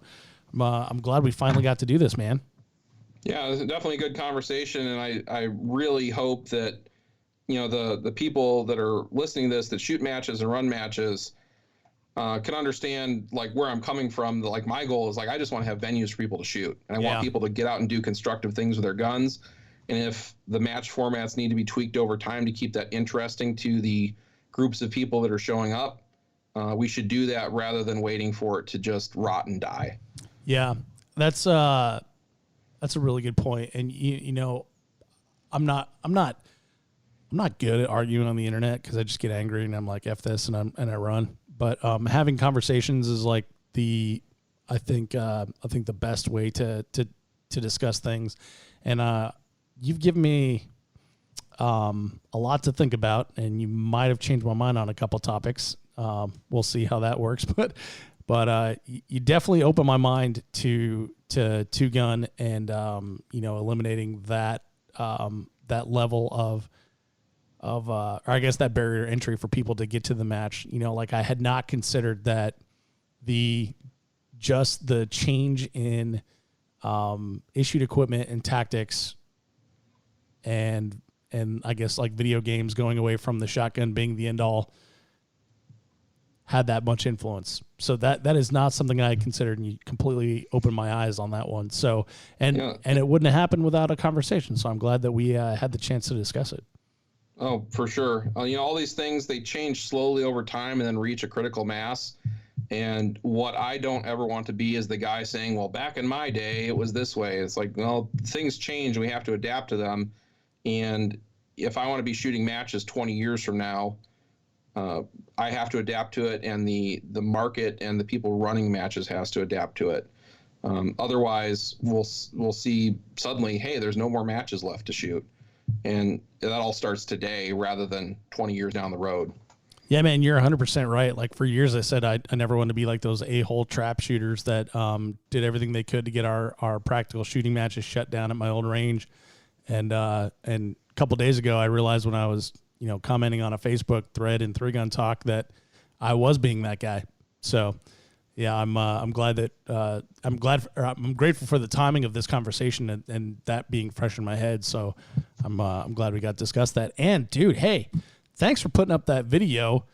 I'm glad we finally got to do this, man. Yeah, it was definitely a good conversation, and I really hope that the people that are listening to this that shoot matches and run matches can understand like where I'm coming from. Like my goal is like I just want to have venues for people to shoot, and I want people to get out and do constructive things with their guns. And if the match formats need to be tweaked over time to keep that interesting to the groups of people that are showing up, we should do that rather than waiting for it to just rot and die. Yeah, that's a really good point. And I'm not good at arguing on the internet because I just get angry and I'm like F this and I run. But having conversations is like I think the best way to discuss things. And you've given me a lot to think about, and you might have changed my mind on a couple topics. We'll see how that works, but you definitely opened my mind to 2-gun and eliminating that level of or I guess that barrier entry for people to get to the match. Like I had not considered that the change in issued equipment and tactics and I guess like video games going away from the shotgun being the end all had that much influence. So that is not something I considered, and you completely opened my eyes on that one. So, and it wouldn't have happened without a conversation. So I'm glad that we had the chance to discuss it. Oh, for sure. All these things, they change slowly over time and then reach a critical mass. And what I don't ever want to be is the guy saying, well, back in my day, it was this way. It's like, well, things change. We have to adapt to them. And if I want to be shooting matches 20 years from now, I have to adapt to it, and the market and the people running matches has to adapt to it. Otherwise, we'll see suddenly, hey, there's no more matches left to shoot. And that all starts today rather than 20 years down the road. Yeah, man, you're 100% right. Like, for years I said I never wanted to be like those a-hole trap shooters that did everything they could to get our practical shooting matches shut down at my old range. And a couple days ago, I realized when I was commenting on a Facebook thread in 3 Gun Talk that I was being that guy. So yeah, I'm glad that I'm grateful for the timing of this conversation and that being fresh in my head. So I'm glad we got to discuss that. And dude, hey, thanks for putting up that video,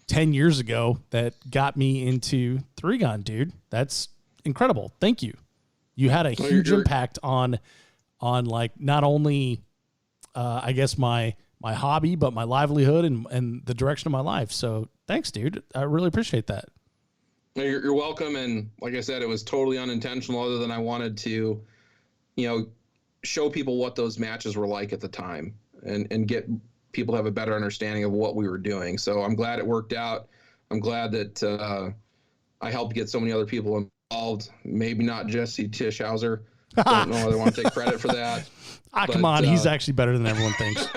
10 years ago that got me into 3 Gun, dude. That's incredible. Thank you. You had a huge impact on like not only I guess my hobby, but my livelihood and the direction of my life. So thanks, dude. I really appreciate that. You're welcome. And like I said, it was totally unintentional, other than I wanted to, show people what those matches were like at the time and get people to have a better understanding of what we were doing. So I'm glad it worked out. I'm glad that I helped get so many other people involved. Maybe not Jesse Tischauser. Don't know whether I want to take credit for that. Come on. He's actually better than everyone thinks.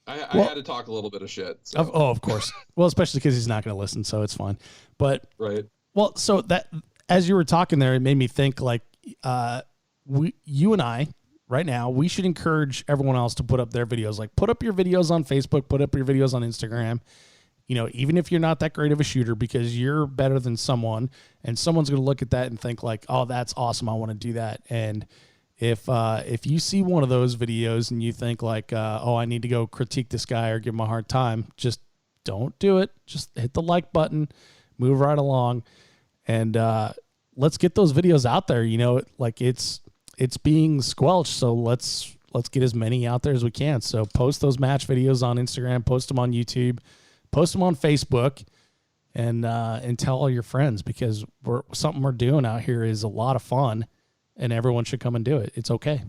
I had to talk a little bit of shit. So. Of course. Well, especially because he's not going to listen, so it's fine. But right. Well, so that as you were talking there, it made me think like you and I right now, we should encourage everyone else to put up their videos. Like, put up your videos on Facebook, put up your videos on Instagram. Even if you're not that great of a shooter, because you're better than someone, and someone's going to look at that and think like, oh, that's awesome, I want to do that. And if you see one of those videos and you think like, oh, I need to go critique this guy or give him a hard time, just don't do it. Just hit the like button, move right along, and let's get those videos out there. Like it's being squelched, so let's get as many out there as we can. So post those match videos on Instagram, post them on YouTube, post them on Facebook, and tell all your friends, because something we're doing out here is a lot of fun. And everyone should come and do it. It's okay.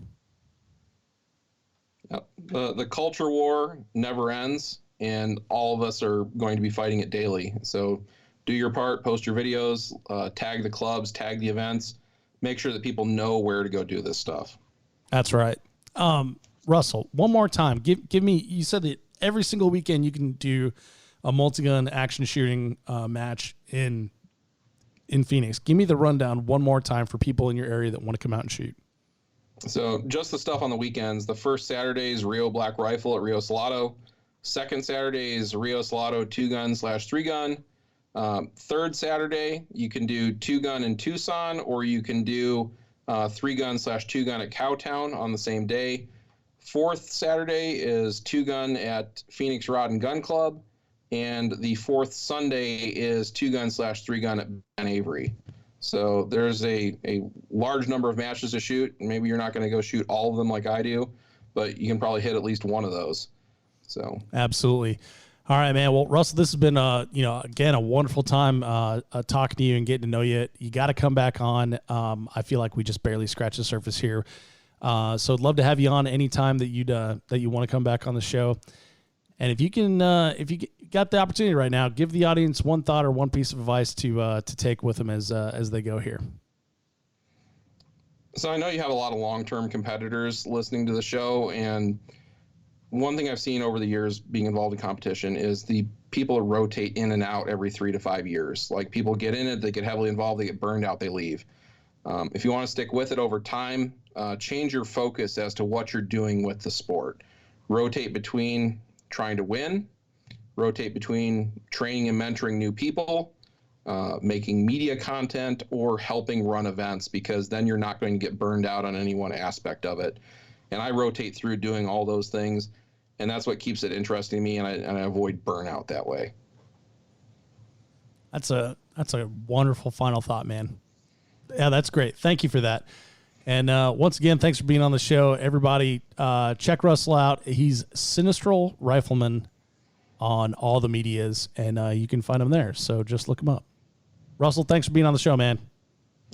The culture war never ends, and all of us are going to be fighting it daily. So do your part, post your videos, tag the clubs, tag the events, make sure that people know where to go do this stuff. That's right. Russell, one more time, give me, you said that every single weekend you can do a multi-gun action shooting match in Phoenix. Give me the rundown one more time for people in your area that want to come out and shoot. So just the stuff on the weekends. The first Saturday is Rio Black Rifle at Rio Salado. Second Saturday is Rio Salado 2-gun/3 gun. Third Saturday, you can do 2-gun in Tucson, or you can do 3-gun/2 gun at Cowtown on the same day. Fourth Saturday is 2-gun at Phoenix Rod and Gun Club. And the fourth Sunday is 2-gun/3 gun at Ben Avery. So there's a large number of matches to shoot. Maybe you're not going to go shoot all of them like I do, but you can probably hit at least one of those. So absolutely. All right, man. Well, Russell, this has been again, a wonderful time talking to you and getting to know you. You got to come back on. I feel like we just barely scratched the surface here. So I'd love to have you on anytime that you want to come back on the show. And if you got the opportunity right now, give the audience one thought or one piece of advice to take with them as they go here. So I know you have a lot of long-term competitors listening to the show, and one thing I've seen over the years being involved in competition is the people rotate in and out every 3 to 5 years. Like, people get in it, they get heavily involved, they get burned out, they leave. If you want to stick with it over time, change your focus as to what you're doing with the sport. Rotate between trying to win, rotate between training and mentoring new people, making media content, or helping run events, because then you're not going to get burned out on any one aspect of it. And I rotate through doing all those things. and that's what keeps it interesting to me, and I avoid burnout that way. That's a wonderful final thought, man. Yeah, that's great. Thank you for that. And once again, thanks for being on the show. Everybody, check Russel out. He's Sinistral Rifleman on all the medias, and you can find him there. So just look him up. Russel, thanks for being on the show, man.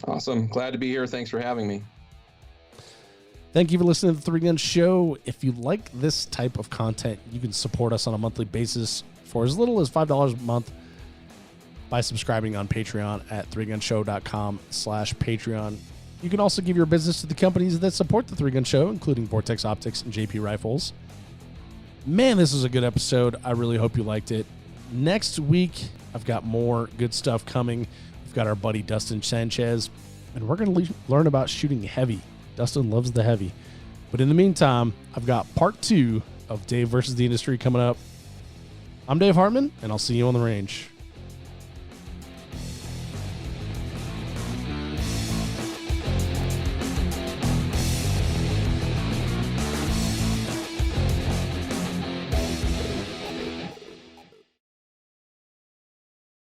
Awesome. Glad to be here. Thanks for having me. Thank you for listening to the Three Gun Show. If you like this type of content, you can support us on a monthly basis for as little as $5 a month by subscribing on Patreon at threegunshow.com/Patreon. You can also give your business to the companies that support the Three Gun Show, including Vortex Optics and JP Rifles. Man, this was a good episode. I really hope you liked it. Next week, I've got more good stuff coming. We've got our buddy Dustin Sanchez, and we're going to learn about shooting heavy. Dustin loves the heavy. But in the meantime, I've got part 2 of Dave versus the Industry coming up. I'm Dave Hartman, and I'll see you on the range.